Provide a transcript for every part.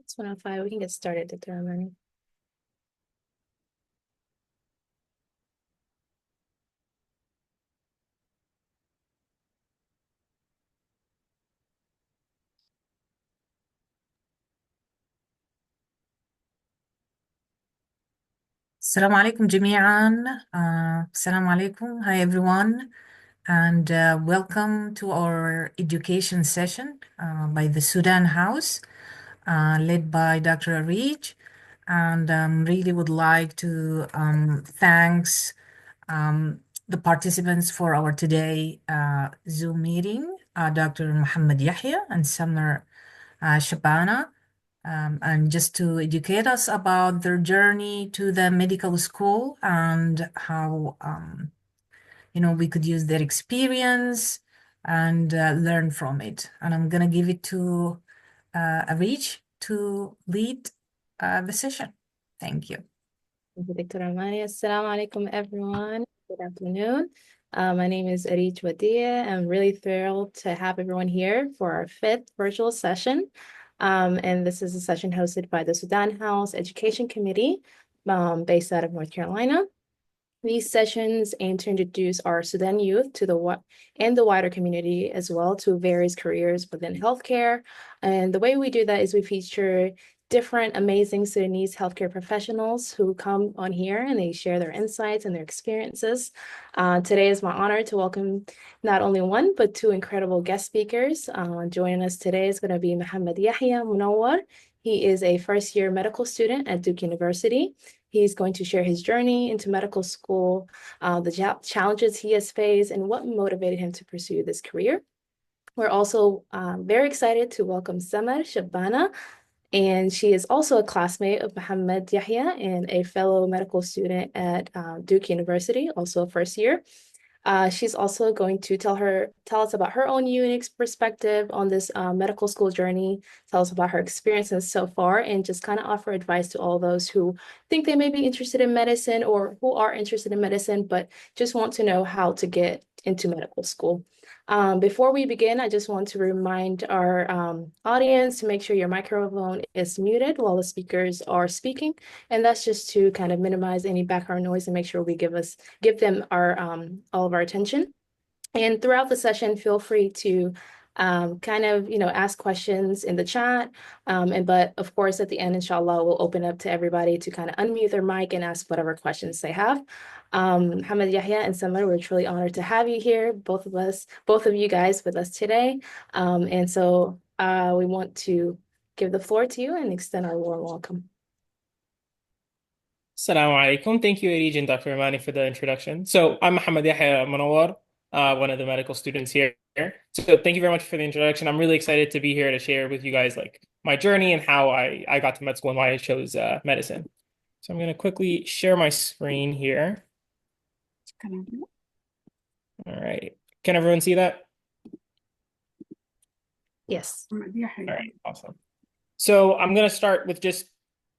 It's 1:05. We can get started, Dr. Amani. السلام عليكم جميعا. السلام عليكم. Hi everyone, and welcome to our education session by the Sudan House, led by Dr. Arij. And really would like to thanks the participants for our today Zoom meeting, Dr. Muhammad Yahya and Summer Shabana, and just to educate us about their journey to the medical school and how we could use their experience and learn from it. And I'm gonna give it to Arij to lead the session. Thank you. Thank you, Dr. Amani. Assalamu alaikum, everyone. Good afternoon. My name is Arij Wadia. I'm really thrilled to have everyone here for our fifth virtual session. And this is a session hosted by the Sudan House Education Committee, based out of North Carolina. These sessions aim to introduce our Sudan youth to the wider community as well to various careers within healthcare. And the way we do that is we feature different amazing Sudanese healthcare professionals who come on here and they share their insights and their experiences. Today is my honor to welcome not only one, but two incredible guest speakers. Joining us today is going to be Muhammad Yahya Munawar. He is a first-year medical student at Duke University. He's going to share his journey into medical school, the challenges he has faced, and what motivated him to pursue this career. We're also very excited to welcome Samar Shabana, and she is also a classmate of Muhammad Yahya and a fellow medical student at Duke University, also a first year. She's also going to tell us about her own unique perspective on this medical school journey, tell us about her experiences so far, and just kind of offer advice to all those who think they may be interested in medicine or who are interested in medicine, but just want to know how to get into medical school. Before we begin, I just want to remind our audience to make sure your microphone is muted while the speakers are speaking. And that's just to kind of minimize any background noise and make sure we give them our all of our attention. And throughout the session, feel free to kind of, ask questions in the chat. But of course, at the end, inshallah, we'll open up to everybody to kind of unmute their mic and ask whatever questions they have. Hamad Yahya and Samar, we're truly honored to have you here, both of you guys with us today. And so we want to give the floor to you and extend our warm welcome. Assalamu alaikum. Thank you, Arij and Dr. Ramani, for the introduction. So I'm Muhammad Yahya Munawar, one of the medical students here. So thank you very much for the introduction. I'm really excited to be here to share with you guys like my journey and how I got to med school and why I chose medicine. So I'm going to quickly share my screen here. All right. Can everyone see that? Yes. All right, awesome. So I'm going to start with just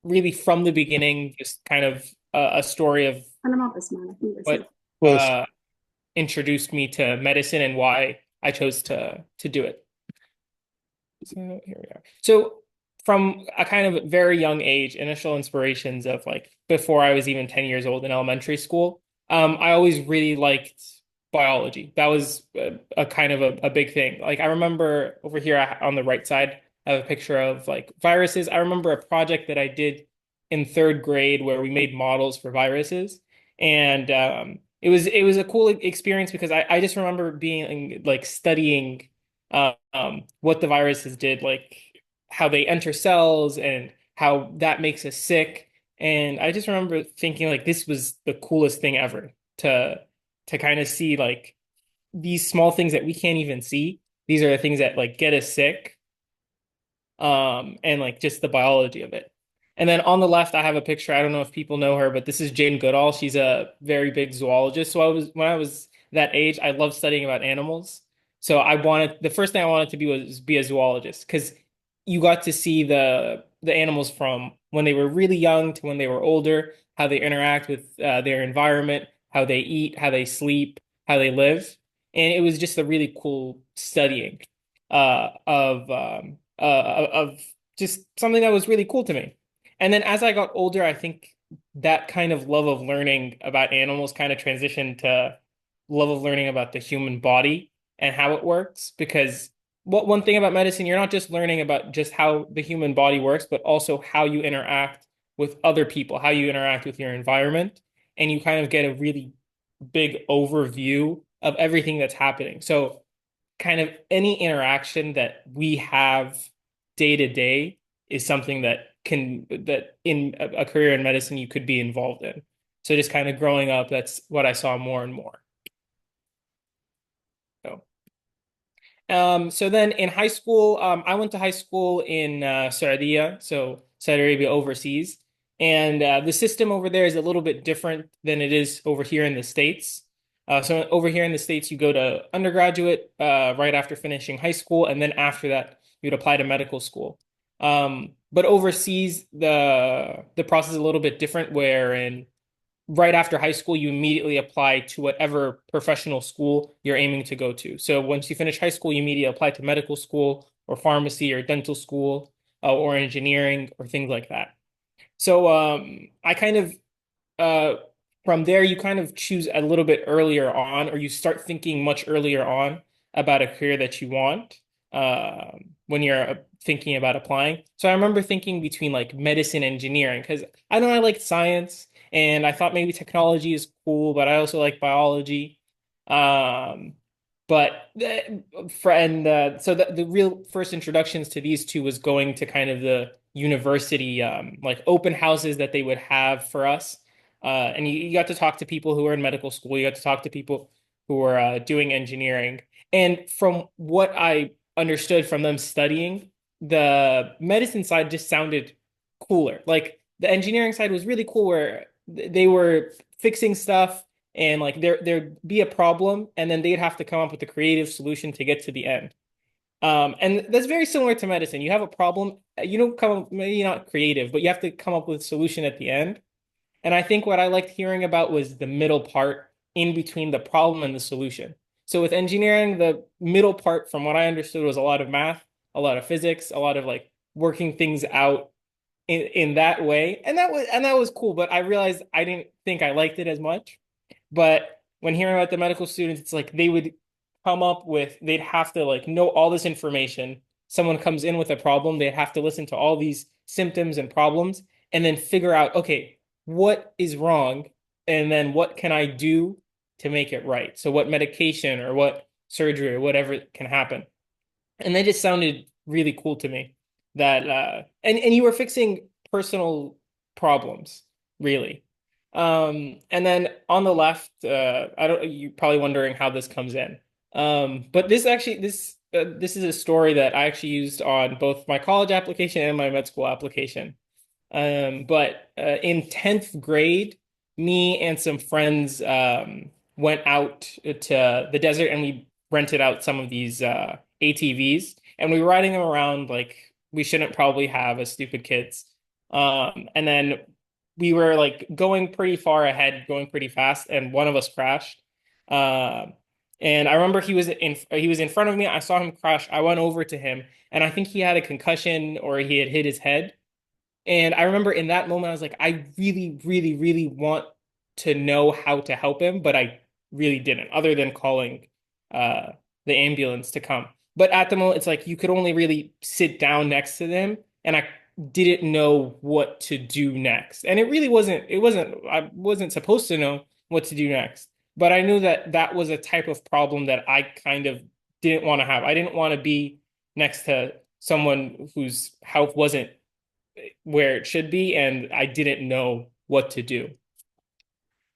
really from the beginning, just kind of a story of what introduced me to medicine and why I chose to do it. So here we are. So from a kind of very young age, initial inspirations of like before I was even 10 years old in elementary school, I always really liked biology. That was a kind of a big thing. Like I remember over here on the right side, I have a picture of like viruses. I remember a project that I did in third grade where we made models for viruses. And it was a cool experience because I just remember being like studying what the viruses did, like how they enter cells and how that makes us sick. And I just remember thinking like this was the coolest thing ever to kind of see like these small things that we can't even see. These are the things that like get us sick. And like just the biology of it. And then on the left, I have a picture. I don't know if people know her, but this is Jane Goodall. She's a very big zoologist. So when I was that age, I loved studying about animals. So the first thing I wanted to be was be a zoologist because you got to see the animals from when they were really young to when they were older, how they interact with their environment, how they eat, how they sleep, how they live. And it was just a really cool studying of just something that was really cool to me. And then as I got older, I think that kind of love of learning about animals kind of transitioned to love of learning about the human body and how it works. Because what one thing about medicine, you're not just learning about just how the human body works, but also how you interact with other people, how you interact with your environment, and you kind of get a really big overview of everything that's happening. So kind of any interaction that we have day to day is something that in a career in medicine you could be involved in. So just kind of growing up, that's what I saw more and more. So, so then in high school, I went to high school in Saudi, so Saudi Arabia overseas. And the system over there is a little bit different than it is over here in the States. So over here in the States, you go to undergraduate right after finishing high school, and then after that, you'd apply to medical school. But overseas, the process is a little bit different, wherein right after high school, you immediately apply to whatever professional school you're aiming to go to. So once you finish high school, you immediately apply to medical school or pharmacy or dental school or engineering or things like that. So I kind of from there you kind of choose a little bit earlier on, or you start thinking much earlier on about a career that you want when you're thinking about applying. So I remember thinking between like medicine and engineering because I know I liked science and I thought maybe technology is cool, but I also like biology. Um, but so the real first introductions to these two was going to kind of the university like open houses that they would have for us. And you got to talk to people who were in medical school. You got to talk to people who were doing engineering. And from what I understood from them studying, the medicine side just sounded cooler. Like the engineering side was really cool where they were fixing stuff and like there'd be a problem and then they'd have to come up with a creative solution to get to the end. And that's very similar to medicine. You have a problem, you don't come up, maybe not creative, but you have to come up with a solution at the end. And I think what I liked hearing about was the middle part in between the problem and the solution. So with engineering, the middle part, from what I understood, was a lot of math, a lot of physics, a lot of like working things out in that way. And that was cool, but I realized I didn't think I liked it as much. But when hearing about the medical students, it's like they'd have to like know all this information. Someone comes in with a problem, they'd have to listen to all these symptoms and problems and then figure out, okay, what is wrong? And then what can I do to make it right? So what medication or what surgery or whatever can happen. And that just sounded really cool to me. That and you were fixing personal problems, really. And then on the left, I don't. You're probably wondering how this comes in. But this is a story that I actually used on both my college application and my med school application. But in 10th grade, me and some friends went out to the desert and we rented out some of these ATVs and we were riding them around like we shouldn't probably have as stupid kids. And then we were like going pretty far ahead, going pretty fast, and one of us crashed. Um, and I remember he was in front of me. I saw him crash. I went over to him, and I think he had a concussion or he had hit his head. And I remember in that moment, I was like, I really, really, really want to know how to help him, but I really didn't, other than calling uh, the ambulance to come. But at the moment, it's like you could only really sit down next to them, and I didn't know what to do next. And I wasn't supposed to know what to do next. But I knew that that was a type of problem that I kind of didn't want to have. I didn't want to be next to someone whose health wasn't where it should be, and I didn't know what to do.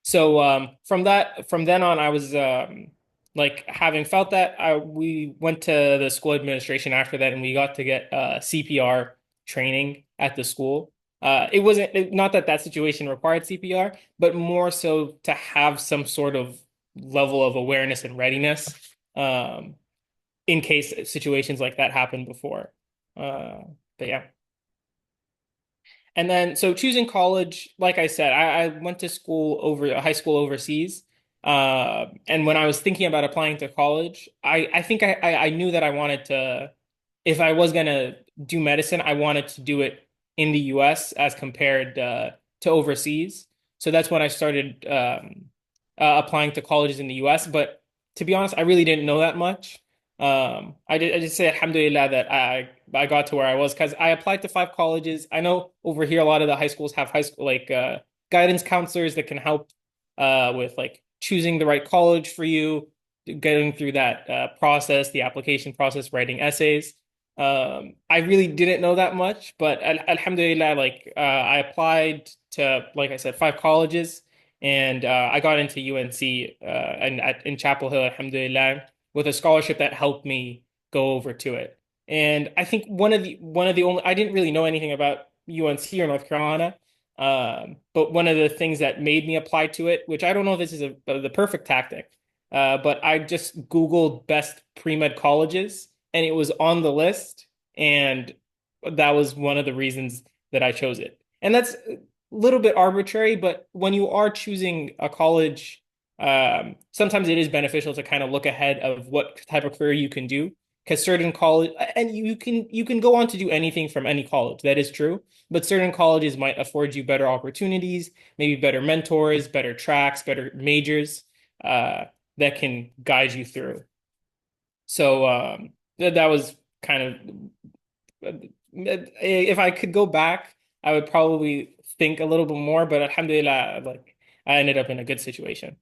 So from then on, I was like having felt that we went to the school administration after that, and we got to get CPR training at the school. Not that that situation required CPR, but more so to have some sort of level of awareness and readiness um, in case situations like that happened before. But yeah. And then, so choosing college, like I said, I went to high school overseas. And when I was thinking about applying to college, I think I knew that I wanted to, if I was gonna do medicine, I wanted to do it in the US as compared to overseas. So that's when I started applying to colleges in the US. But to be honest, I really didn't know that much. I just say alhamdulillah that I got to where I was because I applied to 5 colleges. I know over here a lot of the high schools have high school like guidance counselors that can help with like choosing the right college for you, getting through that process, the application process, writing essays. I really didn't know that much, but alhamdulillah, like I applied to, like I said, 5 colleges, and I got into UNC in Chapel Hill, alhamdulillah, with a scholarship that helped me go over to it. And I think one of the only I didn't really know anything about UNC or North Carolina, but one of the things that made me apply to it, which I don't know if this is the perfect tactic, but I just Googled best pre-med colleges and it was on the list. And that was one of the reasons that I chose it. And that's a little bit arbitrary, but when you are choosing a college, sometimes it is beneficial to kind of look ahead of what type of career you can do. Because certain college, and you can go on to do anything from any college. That is true. But certain colleges might afford you better opportunities, maybe better mentors, better tracks, better majors that can guide you through. So that was kind of if I could go back, I would probably think a little bit more, but alhamdulillah, like I ended up in a good situation.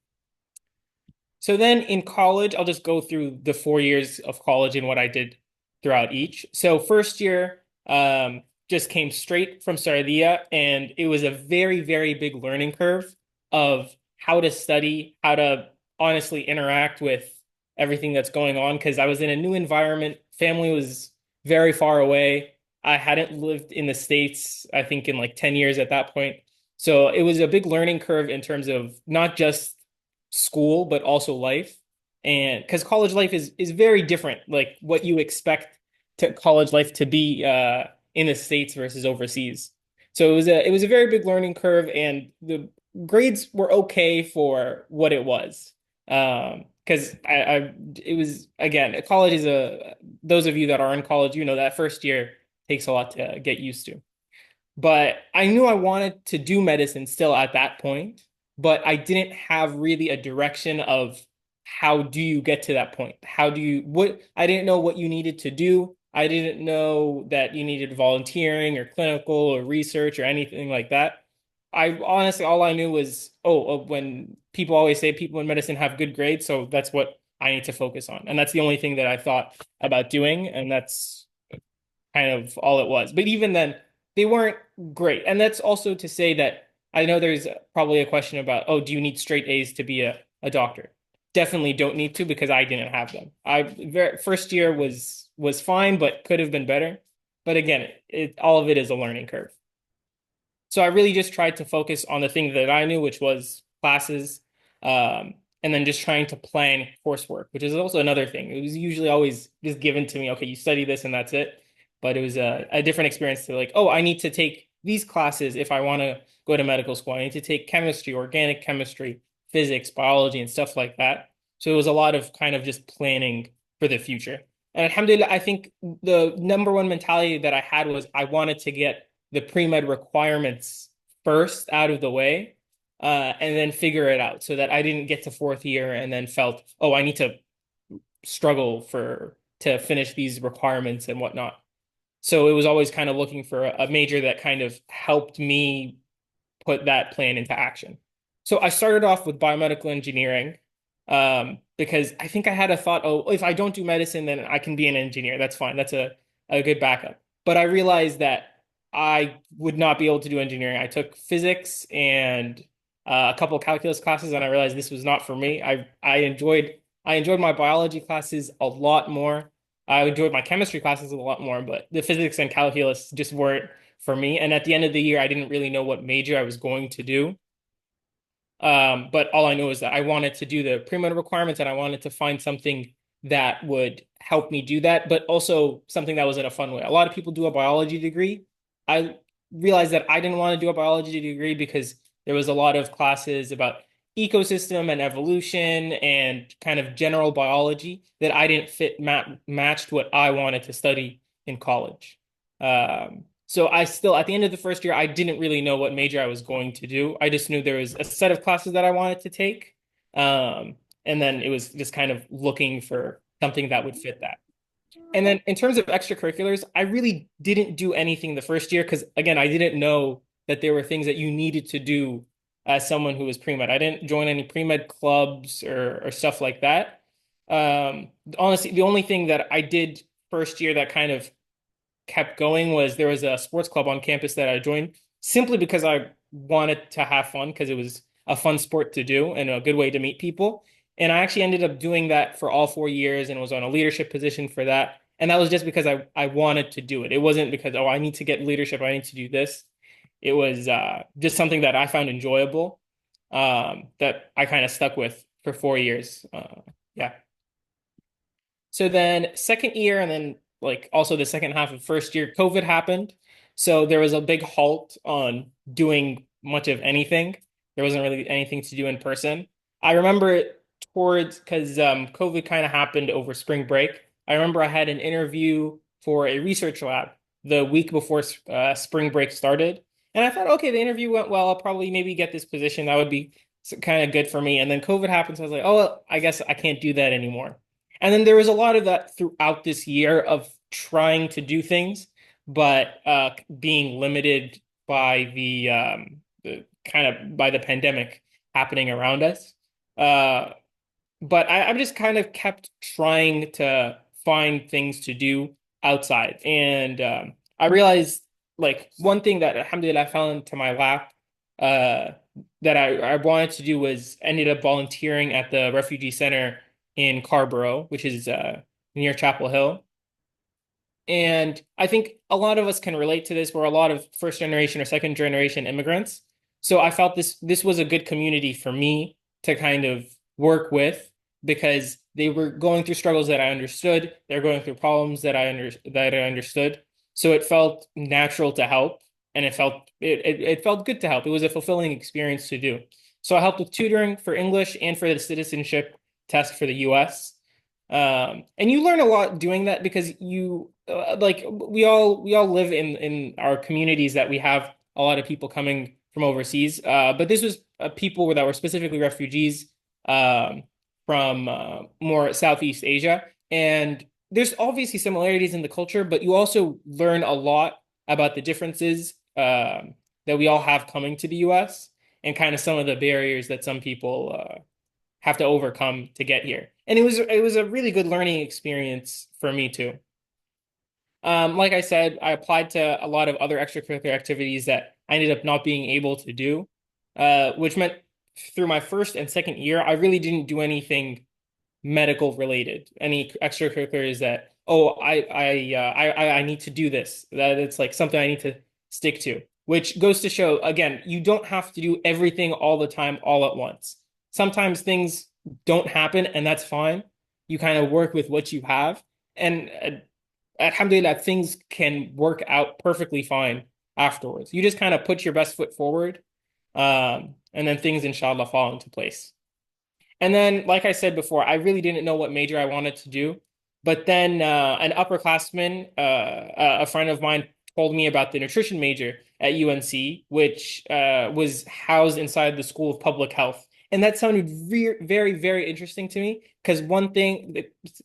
So then in college, I'll just go through the 4 years of college and what I did throughout each. So first year, just came straight from Saudiya, and it was a very, very big learning curve of how to study, how to honestly interact with everything that's going on, because I was in a new environment. Family was very far away. I hadn't lived in the States, I think, in like 10 years at that point. So it was a big learning curve in terms of not just school, but also life. And because college life is very different, like what you expect to college life to be in the States versus overseas. So it was a very big learning curve, and the grades were okay for what it was. Because I it was again, college is a those of you that are in college, you know that first year takes a lot to get used to. But I knew I wanted to do medicine still at that point, but I didn't have really a direction of how do you get to that point? How do you, what, I didn't know what you needed to do. I didn't know that you needed volunteering or clinical or research or anything like that. I honestly, all I knew was, when people always say people in medicine have good grades, so that's what I need to focus on. And that's the only thing that I thought about doing. And that's kind of all it was. But even then, they weren't great. And that's also to say that I know there's probably a question about, oh, do you need straight A's to be a doctor? Definitely don't need to because I didn't have them. First year was fine, but could have been better. But again, all of it is a learning curve. So I really just tried to focus on the thing that I knew, which was classes, and then just trying to plan coursework, which is also another thing. It was usually always just given to me, okay, you study this and that's it. But it was a different experience to like, oh, I need to take these classes if I want to go to medical school. I need to take chemistry, organic chemistry, physics, biology, and stuff like that. So it was a lot of kind of just planning for the future. And alhamdulillah, I think the number one mentality that I had was I wanted to get the pre-med requirements first out of the way, and then figure it out so that I didn't get to fourth year and then felt, oh, I need to struggle to finish these requirements and whatnot. So it was always kind of looking for a major that kind of helped me put that plan into action. So I started off with biomedical engineering, because I think I had a thought, oh, if I don't do medicine, then I can be an engineer. That's fine. That's a good backup. But I realized that I would not be able to do engineering. I took physics and a couple of calculus classes, and I realized this was not for me. I enjoyed my biology classes a lot more. I enjoyed my chemistry classes a lot more, but the physics and calculus just weren't for me. And at the end of the year, I didn't really know what major I was going to do. But all I know is that I wanted to do the pre-med requirements and I wanted to find something that would help me do that, but also something that was in a fun way. A lot of people do a biology degree. I realized that I didn't want to do a biology degree because there was a lot of classes about ecosystem and evolution and kind of general biology that I didn't fit matched what I wanted to study in college. So I still, at the end of the first year, I didn't really know what major I was going to do. I just knew there was a set of classes that I wanted to take. And then it was just kind of looking for something that would fit that. And then in terms of extracurriculars, I really didn't do anything the first year because, again, I didn't know that there were things that you needed to do as someone who was pre-med. I didn't join any pre-med clubs or stuff like that. Honestly, the only thing that I did first year that kind of kept going was there was a sports club on campus that I joined simply because I wanted to have fun because it was a fun sport to do and a good way to meet people. And I actually ended up doing that for all 4 years and was on a leadership position for that. And that was just because I wanted to do it. It wasn't because, oh, I need to get leadership, I need to do this. It was just something that I found enjoyable that I kind of stuck with for 4 years. Yeah. So then second year and then like also the second half of first year, COVID happened. So there was a big halt on doing much of anything. There wasn't really anything to do in person. I remember towards because COVID kind of happened over spring break. I remember I had an interview for a research lab the week before spring break started. And I thought, okay, the interview went well. I'll probably maybe get this position. That would be kind of good for me. And then COVID happened. So I was like, oh, well, I guess I can't do that anymore. And then there was a lot of that throughout this year of trying to do things, but being limited by the kind of by the pandemic happening around us. But I've just kind of kept trying to find things to do outside. And I realized like one thing that alhamdulillah fell into my lap uh, that I wanted to do was ended up volunteering at the refugee center in Carborough, which is near Chapel Hill. And I think a lot of us can relate to this. We're a lot of first generation or second generation immigrants. So I felt this was a good community for me to kind of work with because they were going through struggles that I understood. They're going through problems that I understood. So it felt natural to help, and it felt good to help. It was a fulfilling experience to do. So I helped with tutoring for English and for the citizenship test for the US. And you learn a lot doing that because you like we all live in our communities that we have a lot of people coming from overseas. But this was people that were specifically refugees from more Southeast Asia. And there's obviously similarities in the culture, but you also learn a lot about the differences that we all have coming to the US and kind of some of the barriers that some people have to overcome to get here. And it was a really good learning experience for me too. Like I said, I applied to a lot of other extracurricular activities that I ended up not being able to do, which meant through my first and second year, I really didn't do anything medical related, any extracurriculars that, oh, I need to do this. That it's like something I need to stick to, which goes to show, again, you don't have to do everything all the time, all at once. Sometimes things don't happen, and that's fine. You kind of work with what you have. And alhamdulillah, things can work out perfectly fine afterwards. You just kind of put your best foot forward, and then things, inshallah, fall into place. And then, like I said before, I really didn't know what major I wanted to do. But then an upperclassman, a friend of mine, told me about the nutrition major at UNC, which was housed inside the School of Public Health. And that sounded very, very interesting to me because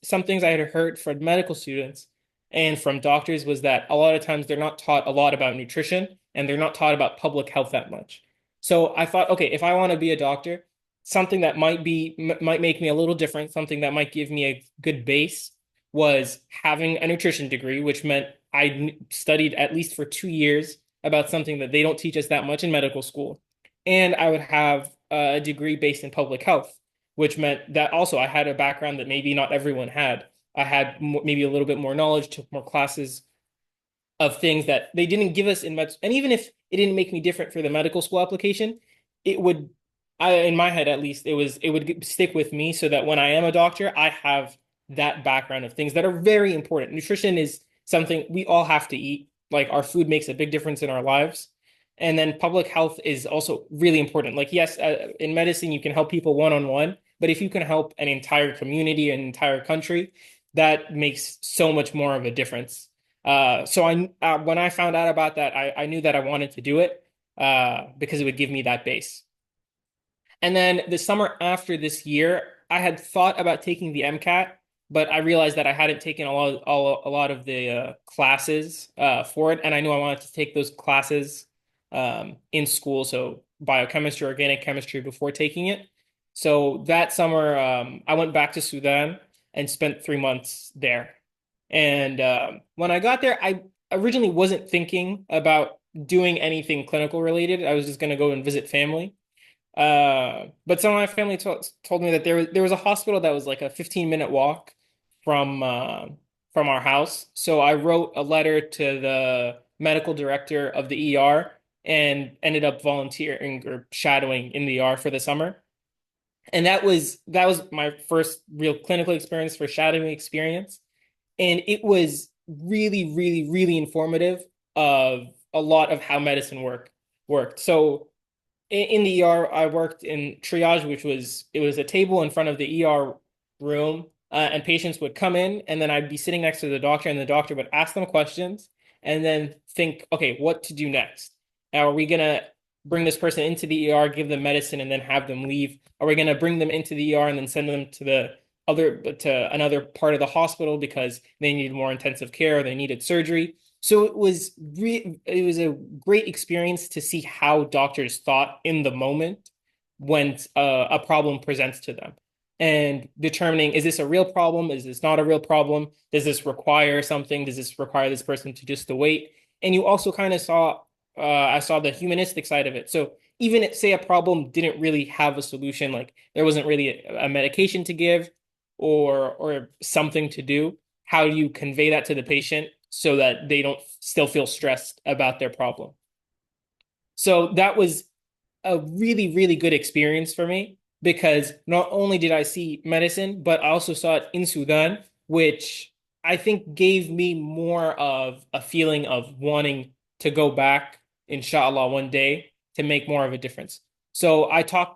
some things I had heard from medical students and from doctors was that a lot of times they're not taught a lot about nutrition and they're not taught about public health that much. So I thought, okay, if I want to be a doctor, something that might make me a little different, something that might give me a good base was having a nutrition degree, which meant I studied at least for 2 years about something that they don't teach us that much in medical school. And I would have a degree based in public health, which meant that also I had a background that maybe not everyone had. I had maybe a little bit more knowledge, took more classes of things that they didn't give us in med. And even if it didn't make me different for the medical school application, it would, in my head at least, it would stick with me so that when I am a doctor, I have that background of things that are very important. Nutrition is something we all have to eat. Like our food makes a big difference in our lives. And then public health is also really important. Like, yes, in medicine, you can help people one-on-one, but if you can help an entire community, an entire country, that makes so much more of a difference. So when I found out about that, I knew that I wanted to do it because it would give me that base. And then the summer after this year, I had thought about taking the MCAT, but I realized that I hadn't taken a lot of the classes for it, and I knew I wanted to take those classes in school, so biochemistry, organic chemistry before taking it. So that summer, I went back to Sudan and spent 3 months there. And when I got there, I originally wasn't thinking about doing anything clinical related. I was just going to go and visit family. But some of my family told me that there was a hospital that was like a 15-minute walk from our house. So I wrote a letter to the medical director of the ER and ended up volunteering or shadowing in the ER for the summer. And that was my first real clinical experience for shadowing experience. And it was really, really, really informative of a lot of how medicine worked. So in the ER, I worked in triage, it was a table in front of the ER room, and patients would come in, and then I'd be sitting next to the doctor, and the doctor would ask them questions, and then think, okay, what to do next? Now, are we gonna bring this person into the ER, give them medicine, and then have them leave? Are we gonna bring them into the ER and then send them to another part of the hospital because they needed more intensive care or they needed surgery? So it was a great experience to see how doctors thought in the moment when a problem presents to them and determining, is this a real problem? Is this not a real problem? Does this require something? Does this require this person to just to wait? And you also kind of I saw the humanistic side of it. So even if, say, a problem didn't really have a solution, like there wasn't really a medication to give or something to do, how do you convey that to the patient so that they don't still feel stressed about their problem? So that was a really, really good experience for me because not only did I see medicine, but I also saw it in Sudan, which I think gave me more of a feeling of wanting to go back, inshallah, one day to make more of a difference. So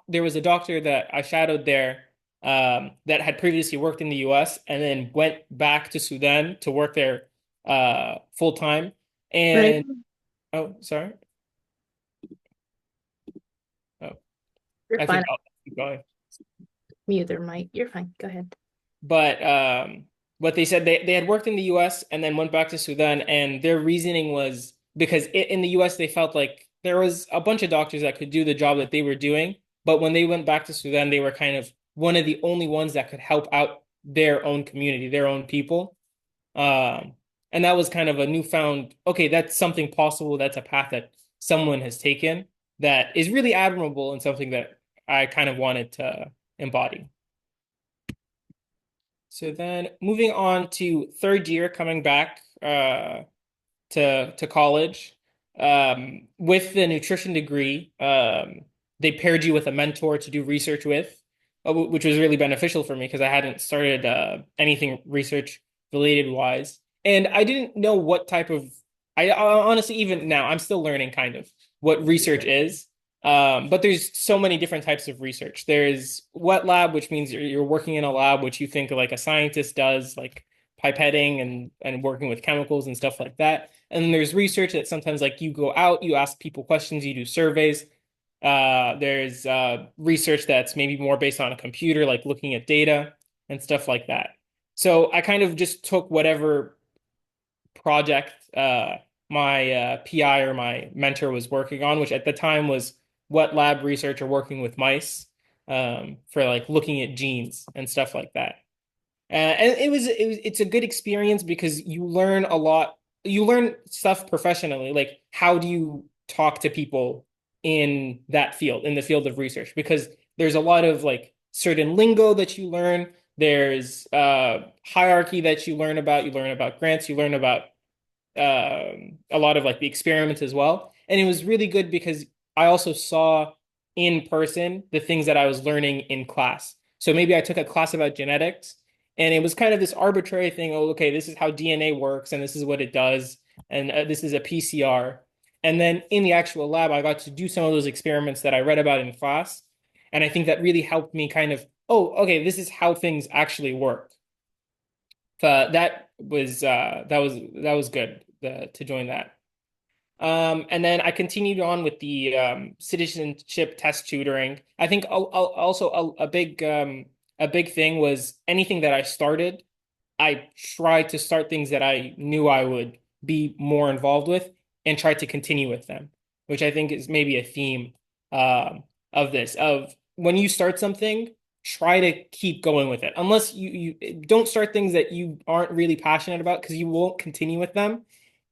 there was a doctor that I shadowed there that had previously worked in the US and then went back to Sudan to work there full time. Right. And oh, sorry. Oh, You're I fine. think I'll keep going. Mute their mic. You're fine. Go ahead. But what they said, they had worked in the US and then went back to Sudan, and their reasoning was because in the US they felt like there was a bunch of doctors that could do the job that they were doing, but when they went back to Sudan, they were kind of one of the only ones that could help out their own community, their own people. Um, and that was kind of a newfound, okay, that's something possible. That's a path that someone has taken that is really admirable and something that I kind of wanted to embody. So then moving on to third year, coming back to college, with the nutrition degree, they paired you with a mentor to do research with, which was really beneficial for me because I hadn't started anything research related wise. And I didn't know what type of, I honestly, even now, I'm still learning kind of what research is. But there's so many different types of research. There's wet lab, which means you're working in a lab, which you think like a scientist does, like pipetting and working with chemicals and stuff like that. And then there's research that sometimes like you go out, you ask people questions, you do surveys. There's research that's maybe more based on a computer, like looking at data and stuff like that. So I kind of just took whatever project my PI or my mentor was working on, which at the time was wet lab research or working with mice for like looking at genes and stuff like that. And it's a good experience because you learn a lot. You learn stuff professionally, like how do you talk to people in that field, in the field of research, because there's a lot of like certain lingo that you learn. There's hierarchy that you learn about. You learn about grants. You learn about a lot of like the experiments as well. And it was really good because I also saw in person the things that I was learning in class. So maybe I took a class about genetics and it was kind of this arbitrary thing. Oh, okay, this is how DNA works and this is what it does. And this is a PCR. And then in the actual lab, I got to do some of those experiments that I read about in class. And I think that really helped me kind of, oh, okay, this is how things actually work. That was that was good to join that. And then I continued on with the citizenship test tutoring. I think also a big thing was anything that I started, I tried to start things that I knew I would be more involved with and try to continue with them, which I think is maybe a theme of this. Of when you start something, try to keep going with it. Unless you don't start things that you aren't really passionate about because you won't continue with them,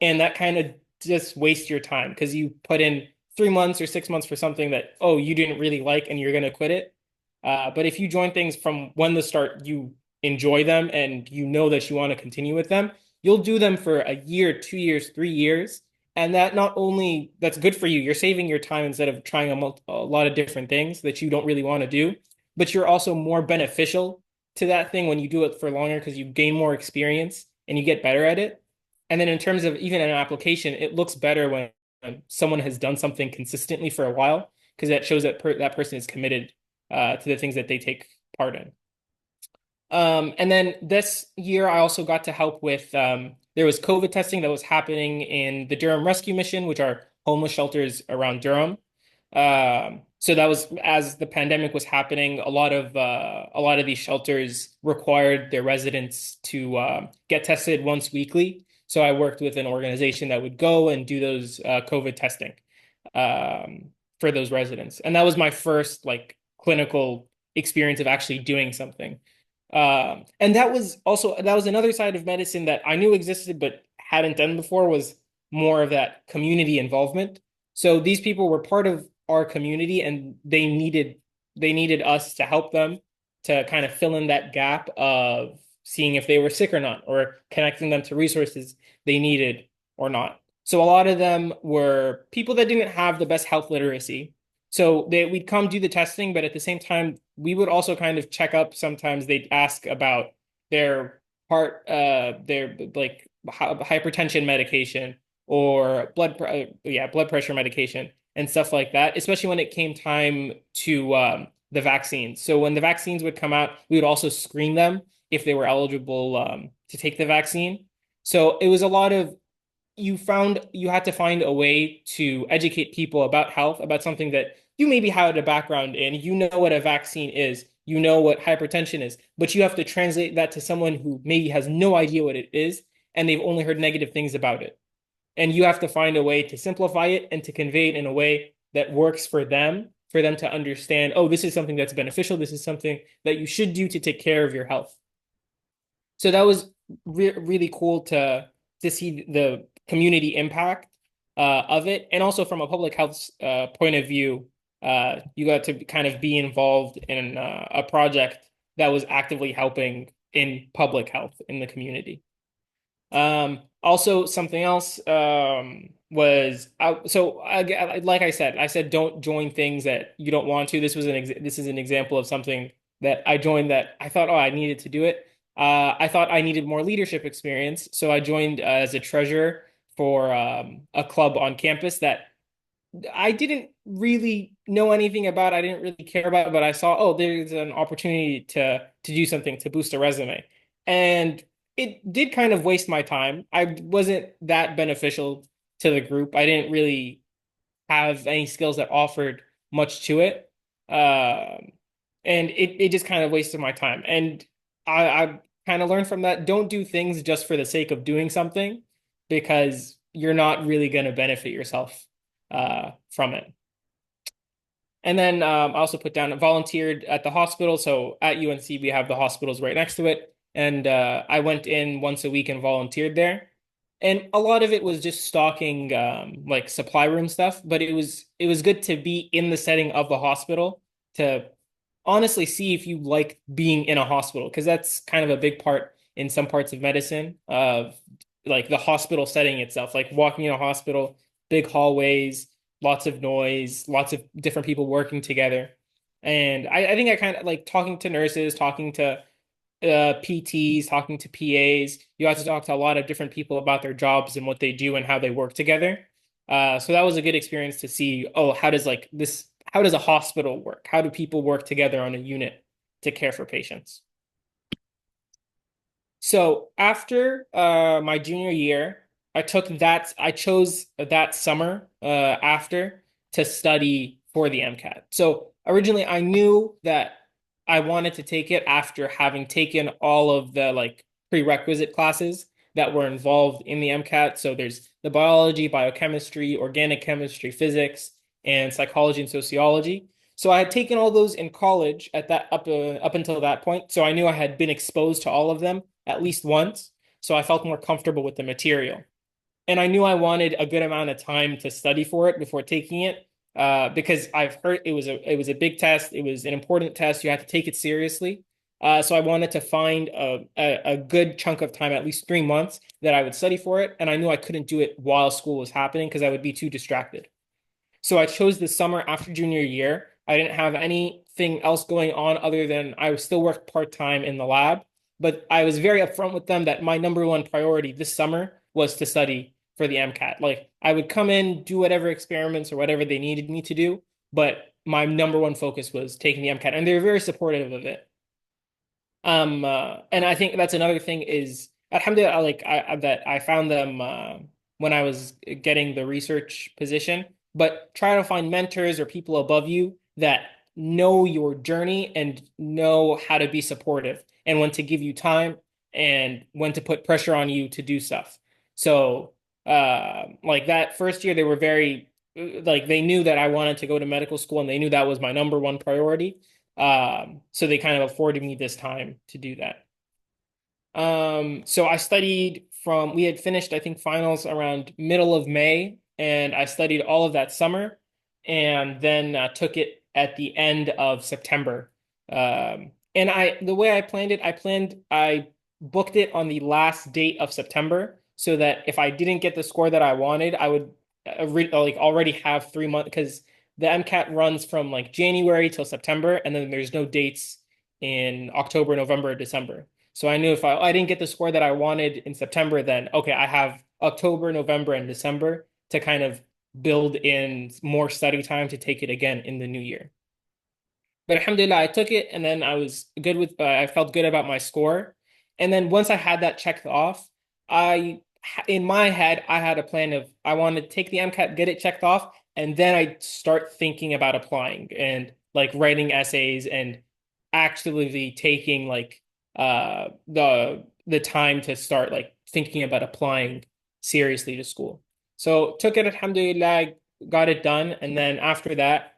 and that kind of just waste your time because you put in 3 months or 6 months for something that you didn't really like and you're gonna quit it. But if you join things from when the start, you enjoy them and you know that you want to continue with them, you'll do them for a year, 2 years, 3 years. And that not only that's good for you, you're saving your time instead of trying a lot of different things that you don't really want to do, but you're also more beneficial to that thing when you do it for longer because you gain more experience and you get better at it. And then in terms of even an application, it looks better when someone has done something consistently for a while because that shows that that person is committed to the things that they take part in. And then this year, I also got to help with there was COVID testing that was happening in the Durham Rescue Mission, which are homeless shelters around Durham. So that was as the pandemic was happening, a lot of these shelters required their residents to get tested once weekly. So I worked with an organization that would go and do those COVID testing for those residents, and that was my first like clinical experience of actually doing something. And that was another side of medicine that I knew existed but hadn't done before was more of that community involvement. So these people were part of our community and they needed us to help them to kind of fill in that gap of seeing if they were sick or not, or connecting them to resources they needed or not. So a lot of them were people that didn't have the best health literacy. So we'd come do the testing, but at the same time, we would also kind of check up. Sometimes they'd ask about their their like hypertension medication or blood pressure medication and stuff like that, especially when it came time to the vaccines. So when the vaccines would come out, we would also screen them if they were eligible to take the vaccine. So it was a lot of you had to find a way to educate people about health, about something that you maybe had a background in. You know what a vaccine is, you know what hypertension is, but you have to translate that to someone who maybe has no idea what it is and they've only heard negative things about it. And you have to find a way to simplify it and to convey it in a way that works for them to understand, oh, this is something that's beneficial. This is something that you should do to take care of your health. So that was really cool to see the community impact of it. And also from a public health point of view, you got to kind of be involved in a project that was actively helping in public health in the community. Also, something else was like I said, don't join things that you don't want to. This is an example of something that I joined that I thought, oh, I needed to do it. I thought I needed more leadership experience, so I joined as a treasurer for a club on campus that I didn't really know anything about. I didn't really care about, but I saw, oh, there's an opportunity to do something to boost a resume, and it did kind of waste my time. I wasn't that beneficial to the group. I didn't really have any skills that offered much to it, and it just kind of wasted my time. And I kind of learned from that. Don't do things just for the sake of doing something because you're not really going to benefit yourself from it. And then I also put down volunteered at the hospital. So at UNC, we have the hospitals right next to it. And I went in once a week and volunteered there. And a lot of it was just stocking like supply room stuff, but it was good to be in the setting of the hospital to honestly see if you like being in a hospital, because that's kind of a big part in some parts of medicine of like the hospital setting itself, like walking in a hospital, big hallways, lots of noise, lots of different people working together. And I think I kind of like talking to nurses, talking to PTs, talking to PAs. You have to talk to a lot of different people about their jobs and what they do and how they work together. So that was a good experience to see, oh, how does a hospital work? How do people work together on a unit to care for patients? So after my junior year, I chose that summer after to study for the MCAT. So originally I knew that I wanted to take it after having taken all of the like prerequisite classes that were involved in the MCAT. So there's the biology, biochemistry, organic chemistry, physics, and psychology and sociology. So I had taken all those in college at that up until that point. So I knew I had been exposed to all of them at least once. So I felt more comfortable with the material. And I knew I wanted a good amount of time to study for it before taking it, because I've heard it was a big test. It was an important test. You had to take it seriously. So I wanted to find a good chunk of time, at least 3 months, that I would study for it. And I knew I couldn't do it while school was happening because I would be too distracted. So I chose the summer after junior year. I didn't have anything else going on other than I still worked part-time in the lab, but I was very upfront with them that my number one priority this summer was to study for the MCAT. Like I would come in, do whatever experiments or whatever they needed me to do, but my number one focus was taking the MCAT, and they were very supportive of it. And I think that's another thing is alhamdulillah, like that I found them when I was getting the research position, but try to find mentors or people above you that know your journey and know how to be supportive and when to give you time and when to put pressure on you to do stuff. So, like that first year, they were very like they knew that I wanted to go to medical school and they knew that was my number one priority. So they kind of afforded me this time to do that. So I studied we had finished, I think, finals around middle of May, and I studied all of that summer and then took it at the end of September. And the way I planned it, I booked it on the last date of September so that if I didn't get the score that I wanted, I would like already have 3 months because the MCAT runs from like January till September, and then there's no dates in October, November, or December. So I knew if I didn't get the score that I wanted in September, then okay, I have October, November, and December to kind of build in more study time to take it again in the new year. But alhamdulillah, I took it and then I felt good about my score. And then once I had that checked off, in my head, I had a plan of I wanted to take the MCAT, get it checked off, and then I start thinking about applying and like writing essays and actively taking like the time to start like thinking about applying seriously to school. So took it, alhamdulillah, got it done, and then after that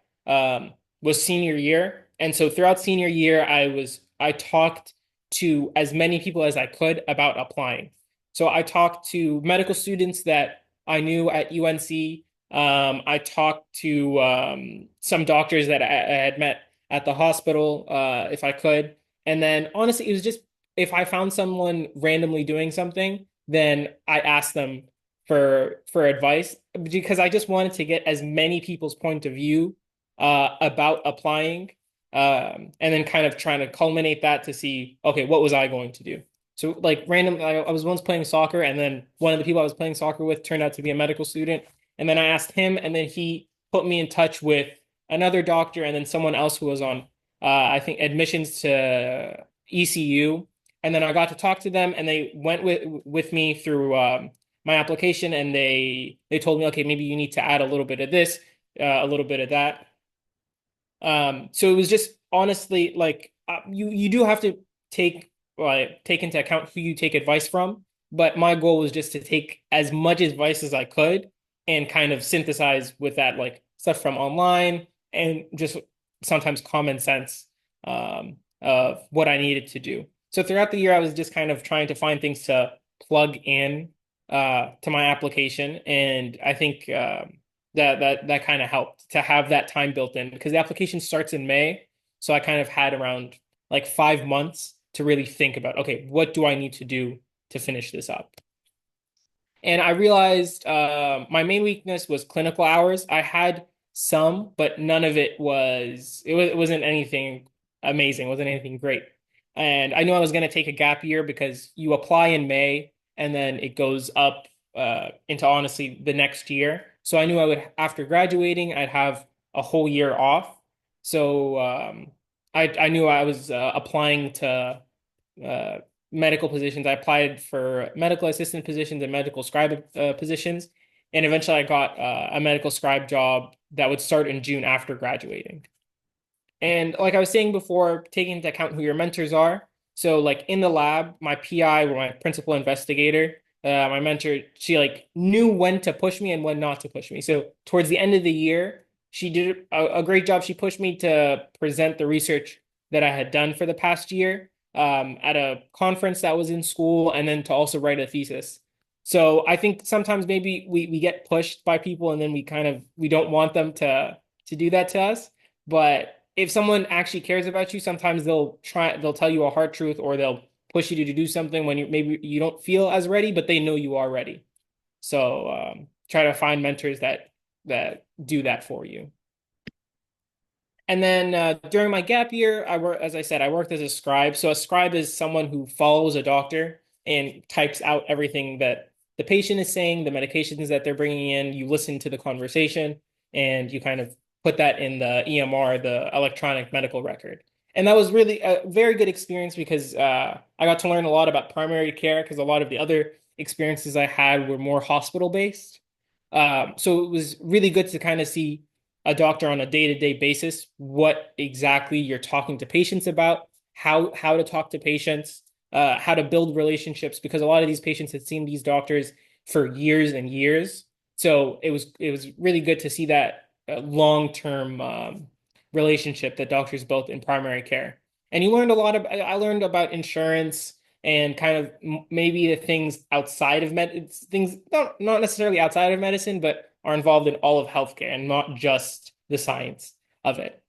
was senior year. And so throughout senior year, I talked to as many people as I could about applying. So I talked to medical students that I knew at UNC. I talked to some doctors that I had met at the hospital, if I could. And then honestly, it was just if I found someone randomly doing something, then I asked them for advice because I just wanted to get as many people's point of view about applying, and then kind of trying to culminate that to see, okay, what was I going to do? So like random, I was once playing soccer, and then one of the people I was playing soccer with turned out to be a medical student, and then I asked him, and then he put me in touch with another doctor, and then someone else who was on, I think, admissions to ECU, and then I got to talk to them, and they went with me through my application, and they told me, okay, maybe you need to add a little bit of this, a little bit of that. So it was just honestly like you do have to take into account who you take advice from, but my goal was just to take as much advice as I could and kind of synthesize with that like stuff from online and just sometimes common sense of what I needed to do. So throughout the year, I was just kind of trying to find things to plug in to my application, and I think that kind of helped to have that time built in because the application starts in May. So I kind of had around like 5 months to really think about, okay, what do I need to do to finish this up? And I realized my main weakness was clinical hours. I had some, but none of it wasn't anything amazing, it wasn't anything great. And I knew I was going to take a gap year because you apply in May and then it goes up into honestly the next year. So I knew I would, after graduating, I'd have a whole year off. So I knew I was applying to medical positions. I applied for medical assistant positions and medical scribe positions, and eventually I got a medical scribe job that would start in June after graduating. And like I was saying before, taking into account who your mentors are. So like in the lab, my PI or my principal investigator, my mentor, she like knew when to push me and when not to push me. So towards the end of the year, she did a great job. She pushed me to present the research that I had done for the past year at a conference that was in school, and then to also write a thesis. So I think sometimes maybe we get pushed by people and then we don't want them to do that to us. But if someone actually cares about you, sometimes they'll tell you a hard truth, or they'll push you to do something when maybe you don't feel as ready, but they know you are ready. So try to find mentors that do that for you. And then during my gap year, as I said, I worked as a scribe. So a scribe is someone who follows a doctor and types out everything that the patient is saying, the medications that they're bringing in. You listen to the conversation and you kind of put that in the EMR, the electronic medical record. And that was really a very good experience because I got to learn a lot about primary care, because a lot of the other experiences I had were more hospital based. So it was really good to kind of see a doctor on a day-to-day basis, what exactly you're talking to patients about, how to talk to patients, how to build relationships, because a lot of these patients had seen these doctors for years and years. So it was really good to see that long-term relationship that doctors built in primary care. And you learned a lot of I learned about insurance and kind of maybe the things outside of things not necessarily outside of medicine, but are involved in all of healthcare and not just the science of it.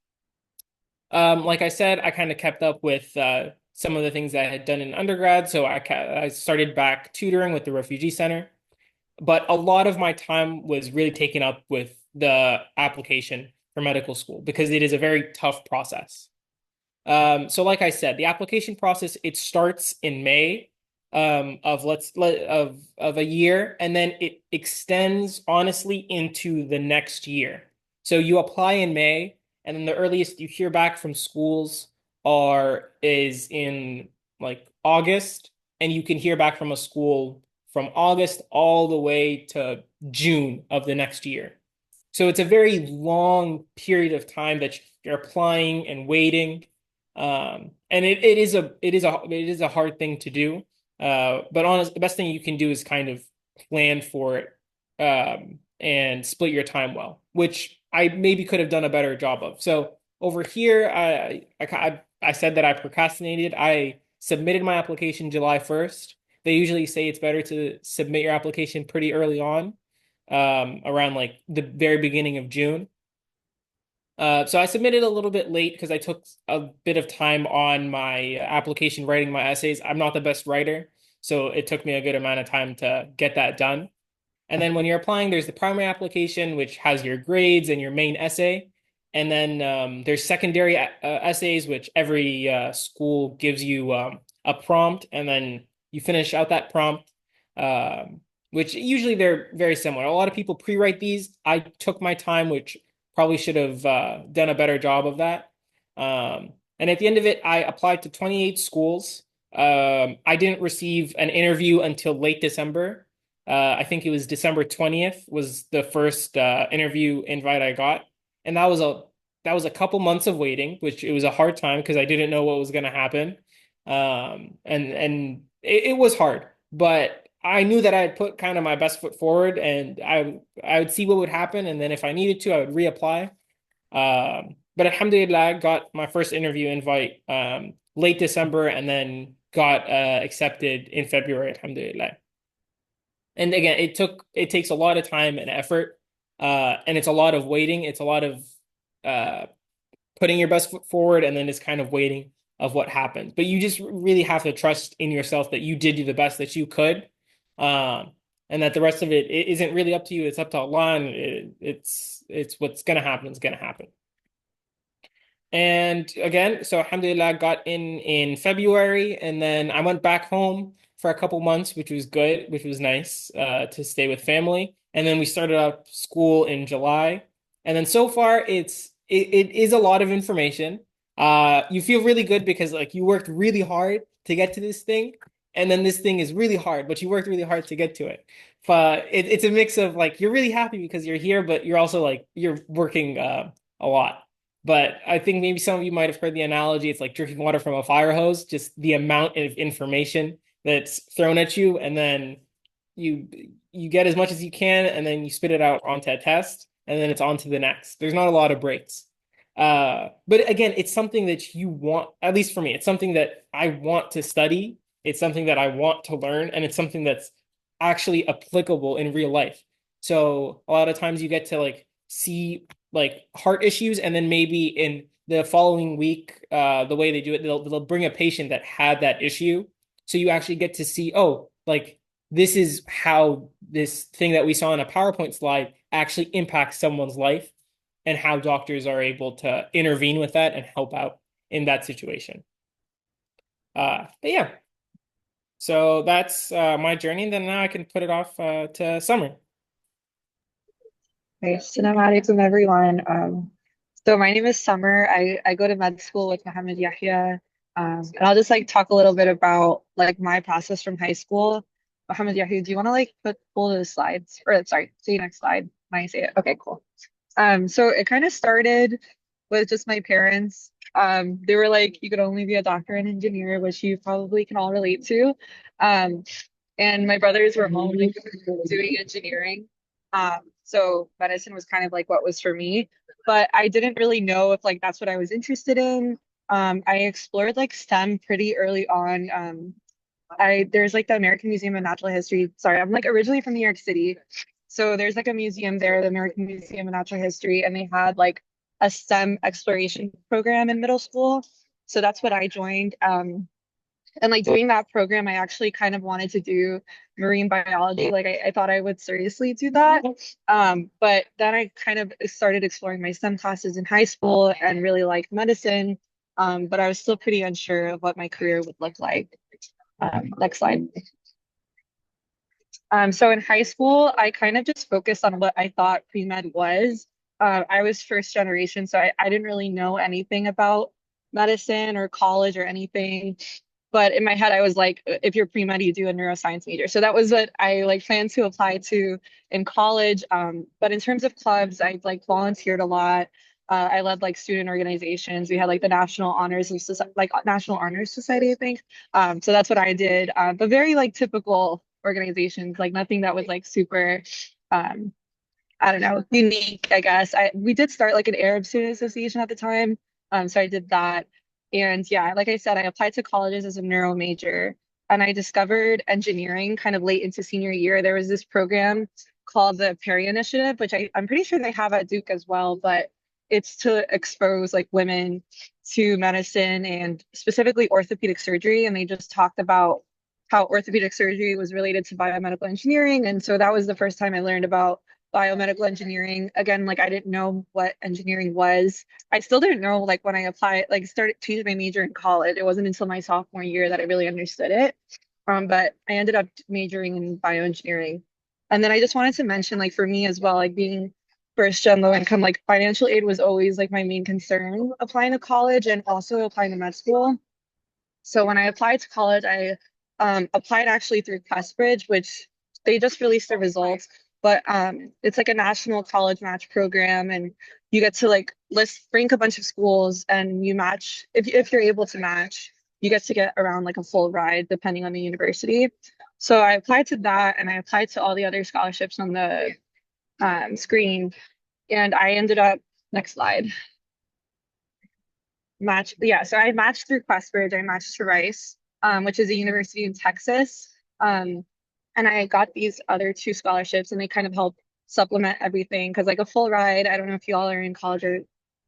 Like I said, I kind of kept up with some of the things that I had done in undergrad. So I started back tutoring with the Refugee Center. But a lot of my time was really taken up with the application for medical school because it is a very tough process. So like I said, the application process, it starts in May of a year, and then it extends honestly into the next year. So you apply in May, and then the earliest you hear back from schools is in like August, and you can hear back from a school from August all the way to June of the next year. So it's a very long period of time that you're applying and waiting. And it is a hard thing to do. But honestly, the best thing you can do is kind of plan for it and split your time well, which I maybe could have done a better job of. So over here, I said that I procrastinated. I submitted my application July 1st. They usually say it's better to submit your application pretty early on, around like the very beginning of June. So I submitted a little bit late because I took a bit of time on my application writing my essays. I'm not the best writer, so it took me a good amount of time to get that done. And then when you're applying, there's the primary application, which has your grades and your main essay. And then there's secondary essays, which every school gives you a prompt, and then you finish out that prompt, which usually they're very similar. A lot of people pre-write these. I took my time, which probably should have done a better job of that. And at the end of it, I applied to 28 schools. I didn't receive an interview until late December. I think it was December 20th was the first interview invite I got. And that was a couple months of waiting, which it was a hard time because I didn't know what was going to happen. And it was hard, but I knew that I had put kind of my best foot forward, and I would see what would happen, and then if I needed to, I would reapply. But alhamdulillah, I got my first interview invite late December, and then got accepted in February, alhamdulillah. And again, it takes a lot of time and effort, and it's a lot of waiting. It's a lot of putting your best foot forward, and then it's kind of waiting of what happens. But you just really have to trust in yourself that you did do the best that you could. And that the rest of it isn't really up to you. It's up to Allah, and it's what's going to happen is going to happen. And again, so alhamdulillah, I got in February, and then I went back home for a couple months, which was good, which was nice to stay with family. And then we started up school in July. And then so far, it is a lot of information. You feel really good because like you worked really hard to get to this thing, and then this thing is really hard, but you worked really hard to get to it. But it's a mix of like you're really happy because you're here, but you're also like you're working a lot. But I think maybe some of you might have heard the analogy. It's like drinking water from a fire hose, just the amount of information that's thrown at you, and then you you get as much as you can, and then you spit it out onto a test, and then it's on to the next. There's not a lot of breaks. But again, it's something that you want, at least for me, it's something that I want to study. It's something that I want to learn, and it's something that's actually applicable in real life. So a lot of times you get to like see like heart issues, and then maybe in the following week, the way they do it, they'll bring a patient that had that issue. So you actually get to see, oh, like this is how this thing that we saw in a PowerPoint slide actually impacts someone's life, and how doctors are able to intervene with that and help out in that situation. But yeah, so that's my journey. And then now I can put it off to Summer. Okay, assalamu alaikum everyone. So my name is Summer. I go to med school with Mohammed Yahya. And I'll just like talk a little bit about like my process from high school. Mohammed Yahya, do you want to like pull the slides? Or sorry, see you next slide. When I say it. Okay, cool. So it kind of started with just my parents. They were like, you could only be a doctor and engineer, which you probably can all relate to. And my brothers were all like doing engineering. So medicine was kind of like what was for me, but I didn't really know if like that's what I was interested in. I explored like STEM pretty early on. There's like the American Museum of Natural History. Sorry, I'm like originally from New York City. So there's like a museum there, the American Museum of Natural History, and they had like a STEM exploration program in middle school. So that's what I joined. And like doing that program, I actually kind of wanted to do marine biology. Like I thought I would seriously do that. But then I kind of started exploring my STEM classes in high school and really liked medicine. But I was still pretty unsure of what my career would look like. Next slide. So in high school, I kind of just focused on what I thought pre-med was. I was first generation, so I didn't really know anything about medicine or college or anything. But in my head, I was like, if you're pre-med, you do a neuroscience major. So that was what I like planned to apply to in college. But in terms of clubs, I like volunteered a lot. I led like student organizations. We had like the National Honors like National Honors Society, I think. So that's what I did. But very like typical organizations, like nothing that was like super I don't know, unique, I guess. We did start like an Arab Student Association at the time. So I did that. And yeah, like I said, I applied to colleges as a neuro major, and I discovered engineering kind of late into senior year. There was this program called the Perry Initiative, which I'm pretty sure they have at Duke as well, but it's to expose like women to medicine and specifically orthopedic surgery. And they just talked about how orthopedic surgery was related to biomedical engineering. And so that was the first time I learned about biomedical engineering. Again, like I didn't know what engineering was. I still didn't know like when I applied, like started changing my major in college. It wasn't until my sophomore year that I really understood it. But I ended up majoring in bioengineering. And then I just wanted to mention, like for me as well, like being first gen low income, like financial aid was always like my main concern applying to college and also applying to med school. So when I applied to college, I applied actually through QuestBridge, which they just released their results. But it's like a national college match program, and you get to like rank a bunch of schools, and you match if you're able to match, you get around like a full ride depending on the university. So I applied to that, and I applied to all the other scholarships on the screen, and I ended up next slide. Yeah, so I matched through QuestBridge. I matched to Rice, which is a university in Texas. And I got these other two scholarships, and they kind of help supplement everything. Because like a full ride, I don't know if you all are in college or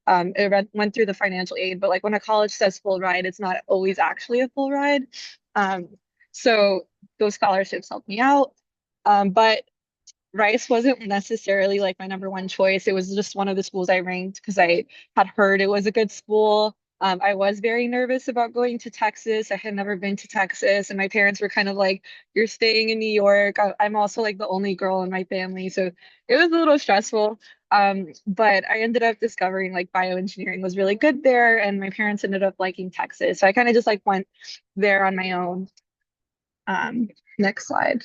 went through the financial aid, but like when a college says full ride, it's not always actually a full ride. So those scholarships helped me out. But Rice wasn't necessarily like my number one choice. It was just one of the schools I ranked because I had heard it was a good school. I was very nervous about going to Texas. I had never been to Texas, and my parents were kind of like, "You're staying in New York." I'm also like the only girl in my family, so it was a little stressful. But I ended up discovering like bioengineering was really good there, and my parents ended up liking Texas. So I kind of just like went there on my own. Next slide.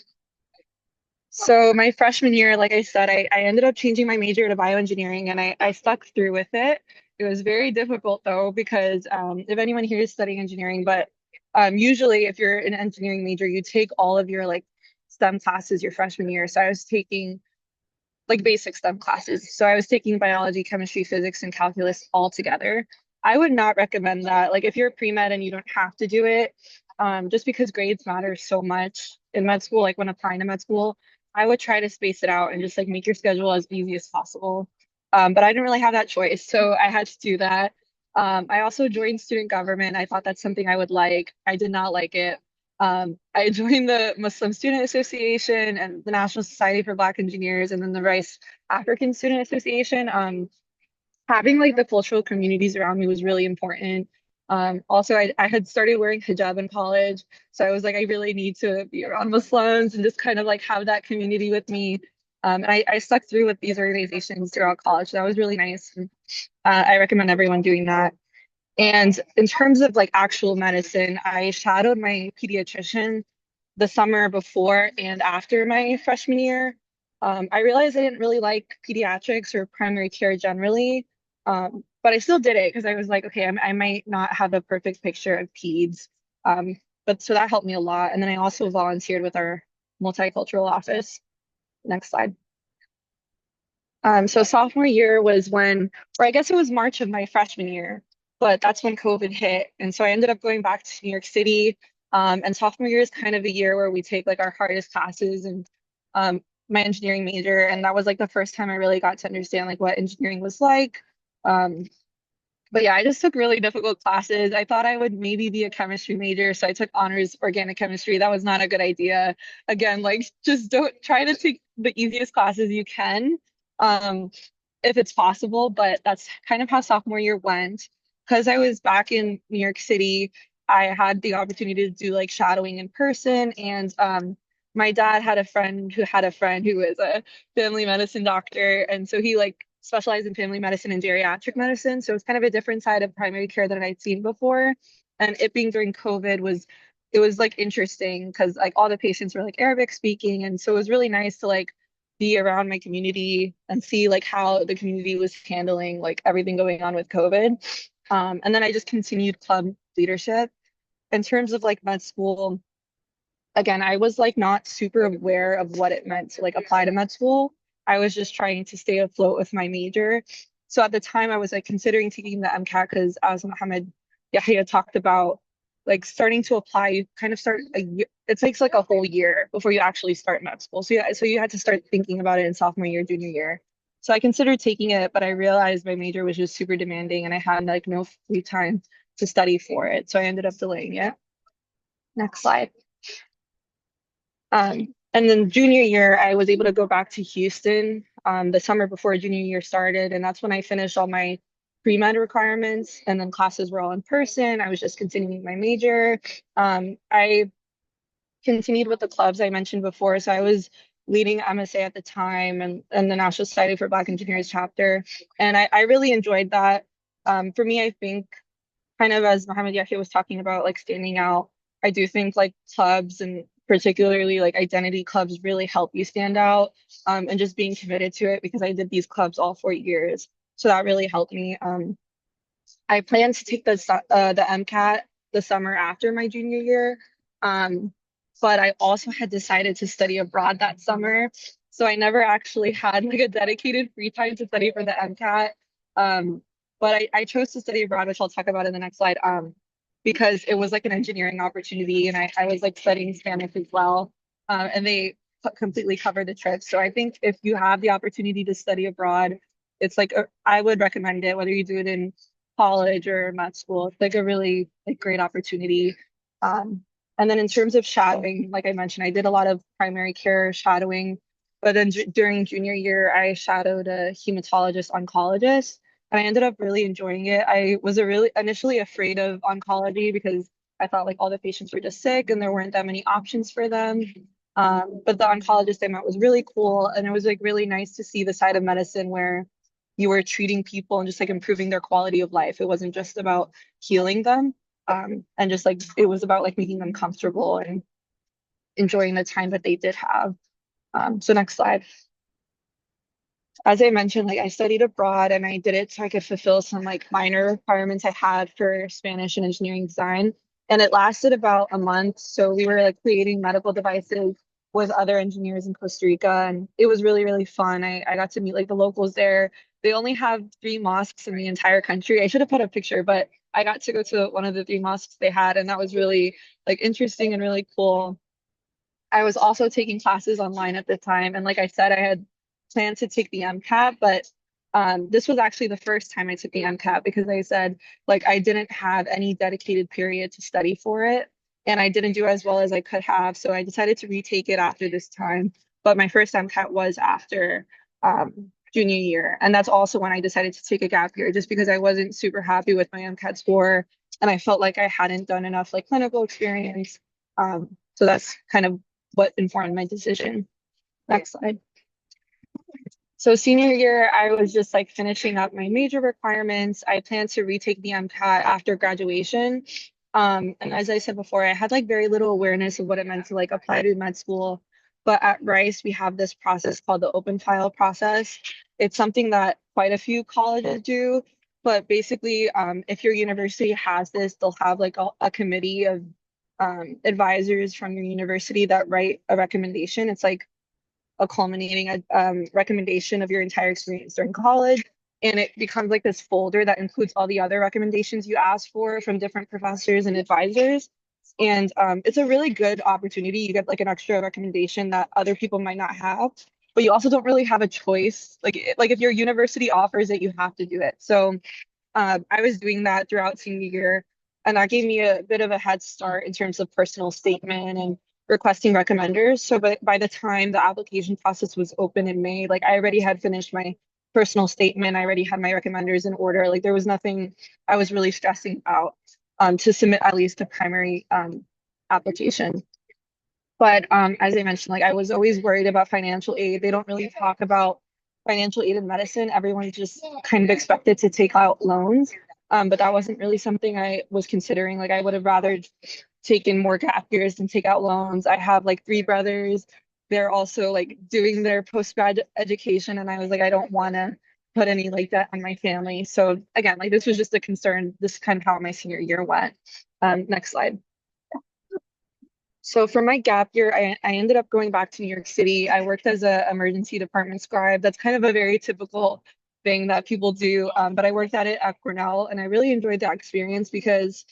So my freshman year, like I said, I ended up changing my major to bioengineering and I stuck through with it. It was very difficult though, because if anyone here is studying engineering, but usually if you're an engineering major, you take all of your like STEM classes your freshman year. So I was taking like basic STEM classes. So I was taking biology, chemistry, physics, and calculus all together. I would not recommend that. Like if you're pre-med and you don't have to do it, just because grades matter so much in med school, like when applying to med school, I would try to space it out and just like make your schedule as easy as possible. But I didn't really have that choice, so I had to do that. I also joined student government. I thought that's something I would like. I did not like it. I joined the Muslim Student Association and the National Society for Black Engineers, and then the Rice African Student Association. Having like the cultural communities around me was really important. Also, I had started wearing hijab in college, so I was like, I really need to be around Muslims and just kind of like have that community with me. And I stuck through with these organizations throughout college. So that was really nice. And, I recommend everyone doing that. And in terms of like actual medicine, I shadowed my pediatrician the summer before and after my freshman year. I realized I didn't really like pediatrics or primary care generally, but I still did it because I was like, okay, I might not have a perfect picture of peds. But so that helped me a lot. And then I also volunteered with our multicultural office. Next slide. So sophomore year was when, or I guess it was March of my freshman year, but that's when COVID hit. And so I ended up going back to New York City. And sophomore year is kind of a year where we take like our hardest classes and my engineering major. And that was like the first time I really got to understand like what engineering was like. Um, but yeah, I just took really difficult classes. I thought I would maybe be a chemistry major, so I took honors organic chemistry. That was not a good idea. Again, like just don't try to take the easiest classes you can, um, if it's possible. But that's kind of how sophomore year went. Because I was back in New York City, I had the opportunity to do like shadowing in person, and my dad had a friend who had a friend who was a family medicine doctor, and so he like specialized in family medicine and geriatric medicine. So it's kind of a different side of primary care than I'd seen before. And it being during COVID was it was like interesting because like all the patients were like Arabic speaking. And so it was really nice to like be around my community and see like how the community was handling like everything going on with COVID. And then I just continued club leadership. In terms of like med school, again, I was like not super aware of what it meant to like apply to med school. I was just trying to stay afloat with my major. So at the time, I was like considering taking the MCAT because, as Mohammed Yahya talked about, like starting to apply, you kind of start a year. It takes like a whole year before you actually start med school. So yeah, so you had to start thinking about it in sophomore year, junior year. So I considered taking it, but I realized my major was just super demanding, and I had like no free time to study for it. So I ended up delaying it. Next slide. And then junior year, I was able to go back to Houston the summer before junior year started. And that's when I finished all my pre-med requirements. And then classes were all in person. I was just continuing my major. I continued with the clubs I mentioned before. So I was leading MSA at the time and the National Society for Black Engineers chapter. And I really enjoyed that. For me, I think kind of as Mohammed Yahya was talking about, like standing out, I do think like clubs and particularly like identity clubs really help you stand out, and just being committed to it because I did these clubs all 4 years. So that really helped me. I plan to take the MCAT the summer after my junior year. But I also had decided to study abroad that summer. So I never actually had like a dedicated free time to study for the MCAT. But I chose to study abroad, which I'll talk about in the next slide, because it was like an engineering opportunity and I was like studying Spanish as well. And they completely covered the trip. So I think if you have the opportunity to study abroad, it's like I would recommend it, whether you do it in college or med school. It's like a really like great opportunity. And then in terms of shadowing, like I mentioned, I did a lot of primary care shadowing, but then during junior year, I shadowed a hematologist oncologist, and I ended up really enjoying it. I was really initially afraid of oncology because I thought like all the patients were just sick and there weren't that many options for them. But the oncologist I met was really cool, and it was like really nice to see the side of medicine where you were treating people and just like improving their quality of life. It wasn't just about healing them. And just like it was about like making them comfortable and enjoying the time that they did have. So next slide. As I mentioned, like I studied abroad and I did it so I could fulfill some like minor requirements I had for Spanish and engineering design. And it lasted about a month. So we were like creating medical devices with other engineers in Costa Rica. And it was really, really fun. I got to meet like the locals there. They only have 3 mosques in the entire country. I should have put a picture, but I got to go to one of the 3 mosques they had, and that was really like interesting and really cool. I was also taking classes online at the time. And like I said, I had planned to take the MCAT, but this was actually the first time I took the MCAT because I said, like, I didn't have any dedicated period to study for it. And I didn't do as well as I could have. So I decided to retake it after this time. But my first MCAT was after junior year. And that's also when I decided to take a gap year just because I wasn't super happy with my MCAT score. And I felt like I hadn't done enough like clinical experience. So that's kind of what informed my decision. Next slide. So senior year, I was just like finishing up my major requirements. I plan to retake the MCAT after graduation. And as I said before, I had like very little awareness of what it meant to like apply to med school. But at Rice, we have this process called the open file process. It's something that quite a few colleges do. But basically, if your university has this, they'll have like a committee of advisors from your university that write a recommendation. It's like a culminating recommendation of your entire experience during college. And it becomes like this folder that includes all the other recommendations you asked for from different professors and advisors. And it's a really good opportunity. You get like an extra recommendation that other people might not have, but you also don't really have a choice. Like if your university offers it, you have to do it. So I was doing that throughout senior year, and that gave me a bit of a head start in terms of personal statement and requesting recommenders. So by the time the application process was open in May, like I already had finished my personal statement. I already had my recommenders in order. Like there was nothing I was really stressing about to submit at least a primary application. But as I mentioned, like I was always worried about financial aid. They don't really talk about financial aid in medicine. Everyone's just kind of expected to take out loans. But that wasn't really something I was considering. Like I would have rather taken more gap years than take out loans. I have like 3 brothers. They're also like doing their post-grad education. And I was like, I don't want to put any like that on my family. So again, like this was just a concern. This is kind of how my senior year went. Next slide. So for my gap year, I ended up going back to New York City. I worked as an emergency department scribe. That's kind of a very typical thing that people do. But I worked at it at Cornell, and I really enjoyed that experience because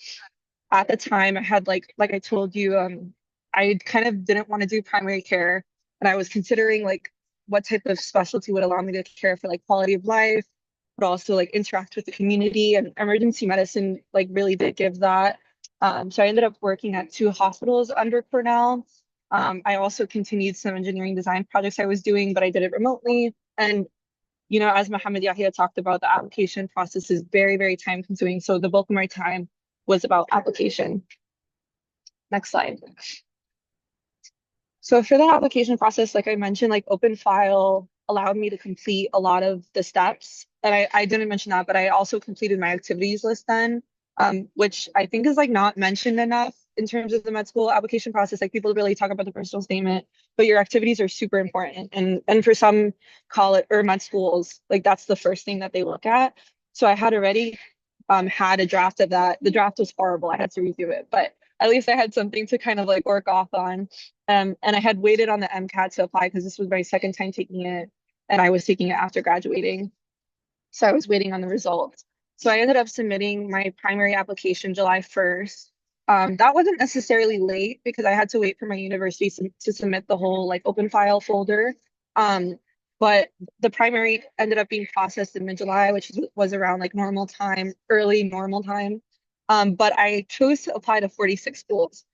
at the time I had like I told you, I kind of didn't want to do primary care, and I was considering like what type of specialty would allow me to care for like quality of life, but also like interact with the community. And emergency medicine like really did give that. So I ended up working at 2 hospitals under Cornell. I also continued some engineering design projects I was doing, but I did it remotely. And, you know, as Mohammed Yahya talked about, the application process is very, very time consuming. So the bulk of my time was about application. Next slide. So for the application process, like I mentioned, like open file allowed me to complete a lot of the steps. And I didn't mention that, but I also completed my activities list then. Which I think is like not mentioned enough in terms of the med school application process. Like people really talk about the personal statement, but your activities are super important. And for some college or med schools, like that's the first thing that they look at. So I had already had a draft of that. The draft was horrible. I had to redo it, but at least I had something to kind of like work off on. And I had waited on the MCAT to apply because this was my second time taking it, and I was taking it after graduating. So I was waiting on the results. So I ended up submitting my primary application July 1st. That wasn't necessarily late because I had to wait for my university to submit the whole like open file folder. But the primary ended up being processed in mid-July, which was around like normal time, early normal time. But I chose to apply to 46 schools,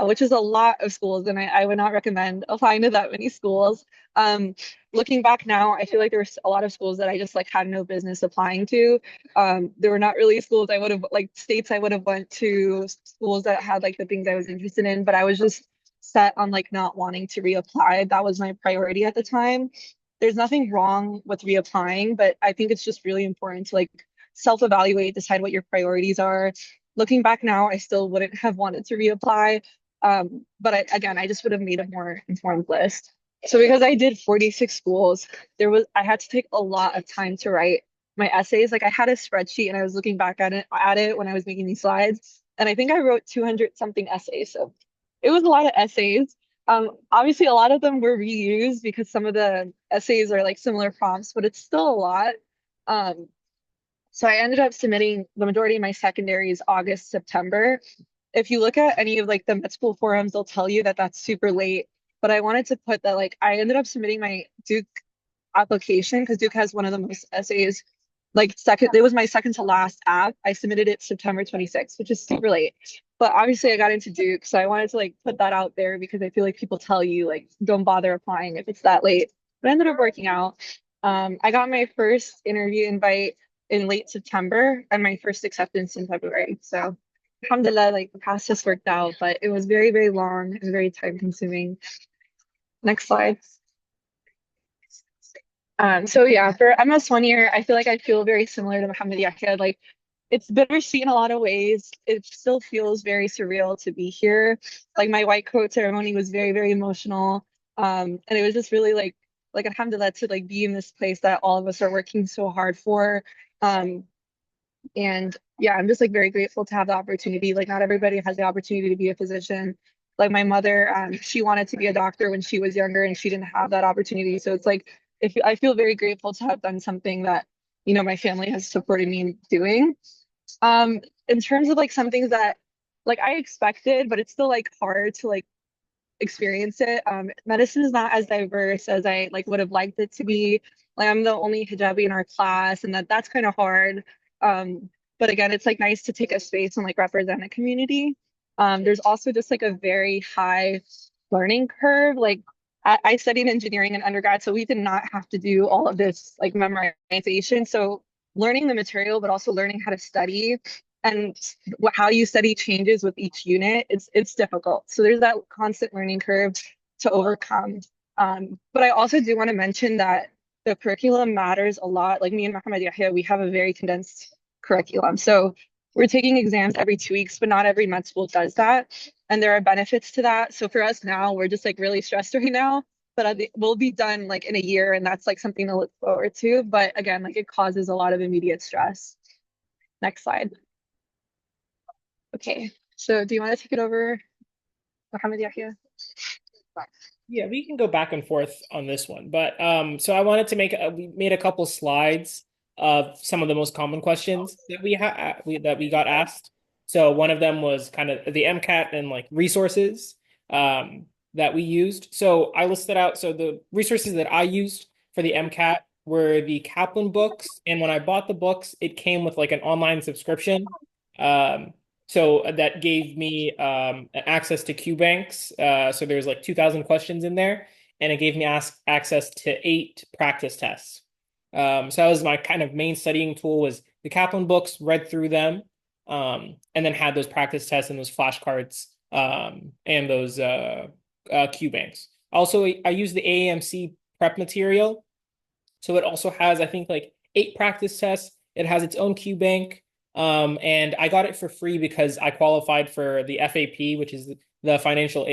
which is a lot of schools, and I would not recommend applying to that many schools. Looking back now, I feel like there's a lot of schools that I just like had no business applying to. There were not really schools I would have like states I would have went to, schools that had like the things I was interested in, but I was just set on like not wanting to reapply. That was my priority at the time. there's nothing wrong with reapplying, but I think it's just really important to like self-evaluate, decide what your priorities are. Looking back now, I still wouldn't have wanted to reapply. But again, I just would have made a more informed list. So because I did 46 schools, I had to take a lot of time to write my essays. Like I had a spreadsheet and I was looking back at it when I was making these slides. And I think I wrote 200 something essays. So it was a lot of essays. Obviously a lot of them were reused because some of the essays are like similar prompts, but it's still a lot. Um, so I ended up submitting the majority of my secondaries August, September. If you look at any of like the med school forums, they'll tell you that that's super late. But I wanted to put that like I ended up submitting my Duke application because Duke has one of the most essays. Like second, it was my second to last app. I submitted it September 26th, which is super late. But obviously I got into Duke, so I wanted to like put that out there because I feel like people tell you like don't bother applying if it's that late. But it ended up working out. I got my first interview invite in late September and my first acceptance in February. So alhamdulillah, like the process worked out, but it was very, very long and very time consuming. Next slide. So yeah, for MS 1 year, I feel like I feel very similar to Muhammad Yahya. Like it's bittersweet in a lot of ways. It still feels very surreal to be here. Like my white coat ceremony was very, very emotional. And it was just really like alhamdulillah to like be in this place that all of us are working so hard for. Um, and yeah, I'm just like very grateful to have the opportunity. Like not everybody has the opportunity to be a physician. Like my mother, she wanted to be a doctor when she was younger and she didn't have that opportunity. So it's like if I feel very grateful to have done something that, you know, my family has supported me in doing. In terms of like some things that like I expected, but it's still like hard to like experience it. Medicine is not as diverse as I like would have liked it to be. Like I'm the only hijabi in our class, and that's kind of hard. But again, it's like nice to take a space and like represent a community. There's also just like a very high learning curve. Like I studied engineering in undergrad, so we did not have to do all of this like memorization. So learning the material, but also learning how to study and how you study changes with each unit. It's difficult. So there's that constant learning curve to overcome. But I also do want to mention that the curriculum matters a lot. Like me and Muhammad Yahya, we have a very condensed curriculum. So we're taking exams every 2 weeks, but not every med school does that. And there are benefits to that. So for us now, we're just like really stressed right now, but we'll be done like in a year. And that's like something to look forward to. But again, like it causes a lot of immediate stress. Next slide. Okay, so do you want to take it over, Muhammad Yahya? Yeah, we can go back and forth on this one, but so I wanted to we made a couple slides of some of the most common questions that we got asked. So one of them was kind of the MCAT and like resources that we used. So I listed out, so the resources that I used for the MCAT were the Kaplan books, and when I bought the books, it came with like an online subscription. So that gave me access to QBanks. So there's like 2,000 questions in there, and it gave me access to 8 practice tests. So that was my kind of main studying tool was the Kaplan books, read through them, and then had those practice tests and those flashcards and those QBanks. Also, I used the AAMC prep material. So it also has, I think, like 8 practice tests. It has its own QBank. And I got it for free because I qualified for the FAP, which is the financial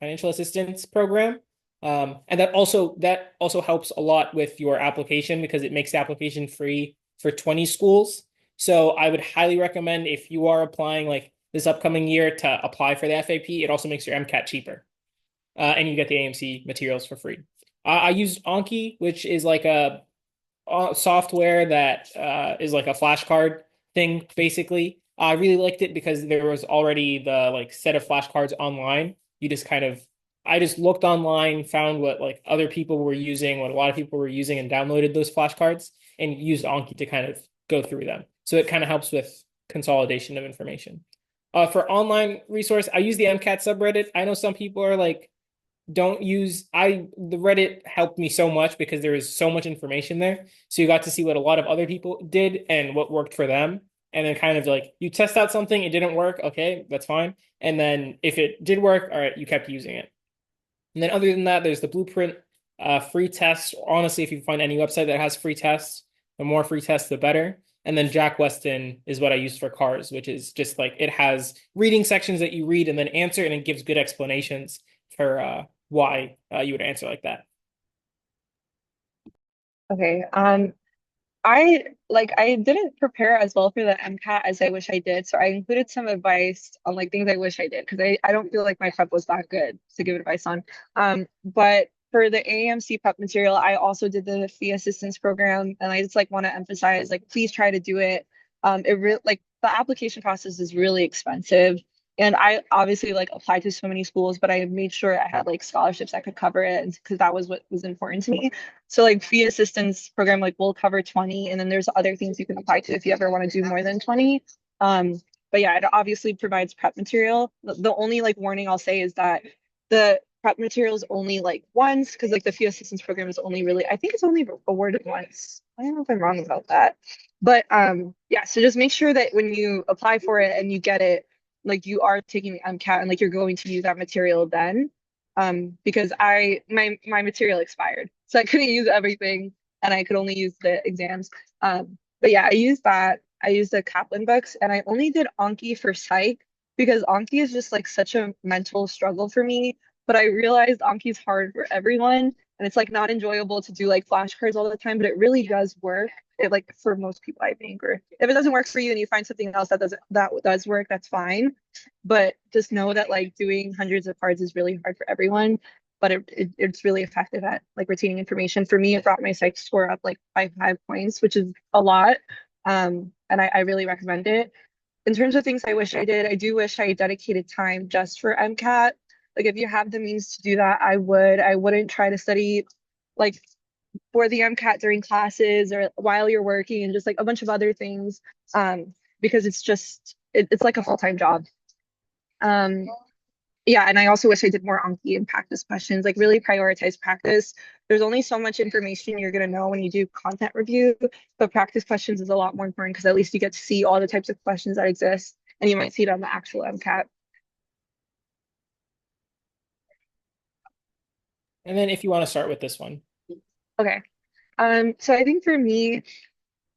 assistance program. And that also helps a lot with your application because it makes the application free for 20 schools. So I would highly recommend if you are applying like this upcoming year to apply for the FAP. It also makes your MCAT cheaper. And you get the AMC materials for free. I used Anki, which is like a software that is like a flashcard thing, basically. I really liked it because there was already the like set of flashcards online. I just looked online, found what like other people were using, what a lot of people were using, and downloaded those flashcards and used Anki to kind of go through them. So it kind of helps with consolidation of information. For online resource, I use the MCAT subreddit. I know some people are like, the Reddit helped me so much because there is so much information there. So you got to see what a lot of other people did and what worked for them. And then kind of like you test out something, it didn't work. Okay, that's fine. And then if it did work, all right, you kept using it. And then other than that, there's the Blueprint free tests. Honestly, if you find any website that has free tests, the more free tests, the better. And then Jack Weston is what I use for cars, which is just like it has reading sections that you read and then answer, and it gives good explanations for why you would answer like that. Okay. I didn't prepare as well for the MCAT as I wish I did. So I included some advice on like things I wish I did because I don't feel like my prep was that good to give advice on. But for the AAMC prep material, I also did the fee assistance program, and I just like want to emphasize like please try to do it. It really like the application process is really expensive. And I obviously like applied to so many schools, but I made sure I had like scholarships that could cover it because that was what was important to me. So like fee assistance program like will cover 20, and then there's other things you can apply to if you ever want to do more than 20. But yeah, it obviously provides prep material. The only like warning I'll say is that the prep material is only like once because like the fee assistance program is only really I think it's only awarded once. I don't know if I'm wrong about that. But yeah, so just make sure that when you apply for it and you get it, like you are taking the MCAT and like you're going to use that material then. Because my material expired. So I couldn't use everything and I could only use the exams. But yeah, I used that. I used the Kaplan books and I only did Anki for psych because Anki is just like such a mental struggle for me. But I realized Anki is hard for everyone and it's like not enjoyable to do like flashcards all the time, but it really does work. It like for most people, I think, or if it doesn't work for you and you find something else that does work, that's fine. But just know that like doing hundreds of cards is really hard for everyone, but it's really effective at like retaining information. For me, it brought my psych score up like by 5 points, which is a lot. And I really recommend it. In terms of things I wish I did, I do wish I dedicated time just for MCAT. Like if you have the means to do that, I would. I wouldn't try to study like for the MCAT during classes or while you're working and just like a bunch of other things. Because it's just it's like a full-time job. Um, yeah, and I also wish I did more Anki and practice questions, like really prioritize practice. There's only so much information you're going to know when you do content review, but practice questions is a lot more important because at least you get to see all the types of questions that exist and you might see it on the actual MCAT. And then if you want to start with this one. Okay. So I think for me,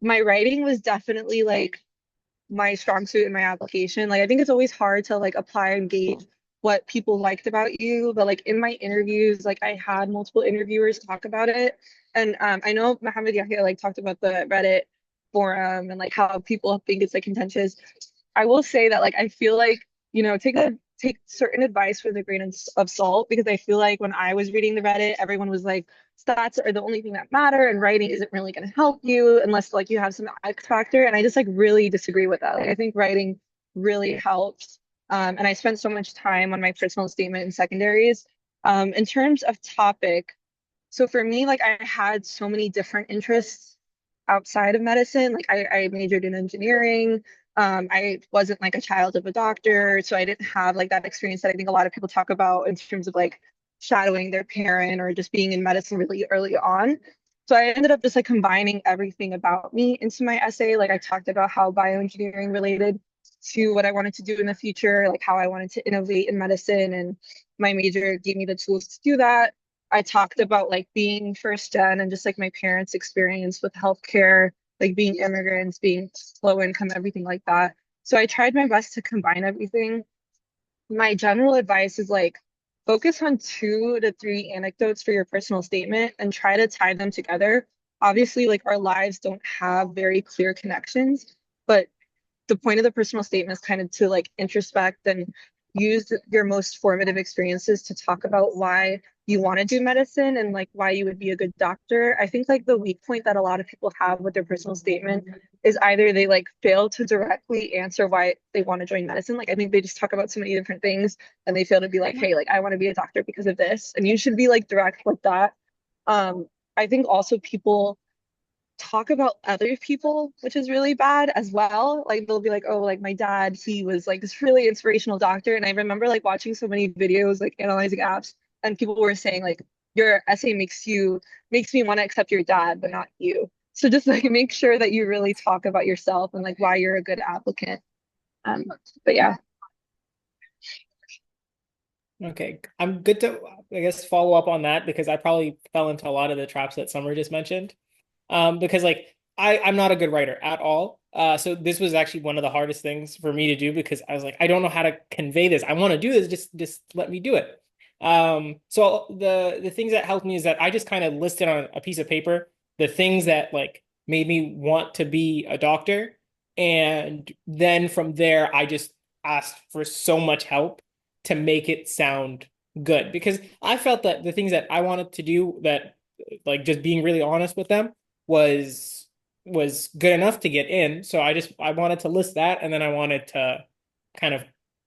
my writing was definitely like my strong suit in my application. Like I think it's always hard to like apply and gauge what people liked about you, but like in my interviews, like I had multiple interviewers talk about it. And I know Mohammed Yahya like talked about the Reddit forum and like how people think it's like contentious. I will say that like I feel like, take certain advice with a grain of salt because I feel like when I was reading the Reddit, everyone was like, stats are the only thing that matter and writing isn't really going to help you unless like you have some X factor. And I just like really disagree with that. Like I think writing really helps. And I spent so much time on my personal statement in secondaries. In terms of topic, so for me, like I had so many different interests outside of medicine. Like I majored in engineering. I wasn't like a child of a doctor, so I didn't have like that experience that I think a lot of people talk about in terms of like shadowing their parent or just being in medicine really early on. So I ended up just like combining everything about me into my essay. Like I talked about how bioengineering related to what I wanted to do in the future, like how I wanted to innovate in medicine, and my major gave me the tools to do that. I talked about like being first gen and just like my parents' experience with healthcare, like being immigrants, being low income, everything like that. So I tried my best to combine everything. My general advice is like focus on 2 to 3 anecdotes for your personal statement and try to tie them together. Obviously, like our lives don't have very clear connections, but the point of the personal statement is kind of to like introspect and use your most formative experiences to talk about why you want to do medicine and like why you would be a good doctor. I think like the weak point that a lot of people have with their personal statement is either they like fail to directly answer why they want to join medicine. Like I think they just talk about so many different things and they fail to be like, hey, like I want to be a doctor because of this. And you should be like direct with that. I think also people talk about other people, which is really bad as well. Like they'll be like, oh, like my dad, he was like this really inspirational doctor. And I remember like watching so many videos, like analyzing apps, and people were saying like your essay makes me want to accept your dad, but not you. So just like make sure that you really talk about yourself and like why you're a good applicant. Um, but yeah. Okay, I'm good to, I guess, follow up on that because I probably fell into a lot of the traps that Summer just mentioned. Because like I'm not a good writer at all. So this was actually one of the hardest things for me to do because I was like, I don't know how to convey this. I want to do this, just let me do it. So the things that helped me is that I just kind of listed on a piece of paper the things that like made me want to be a doctor. And then from there, I just asked for so much help to make it sound good because I felt that the things that I wanted to do that like just being really honest with them was was good enough to get in. So I wanted to list that and then I wanted to kind of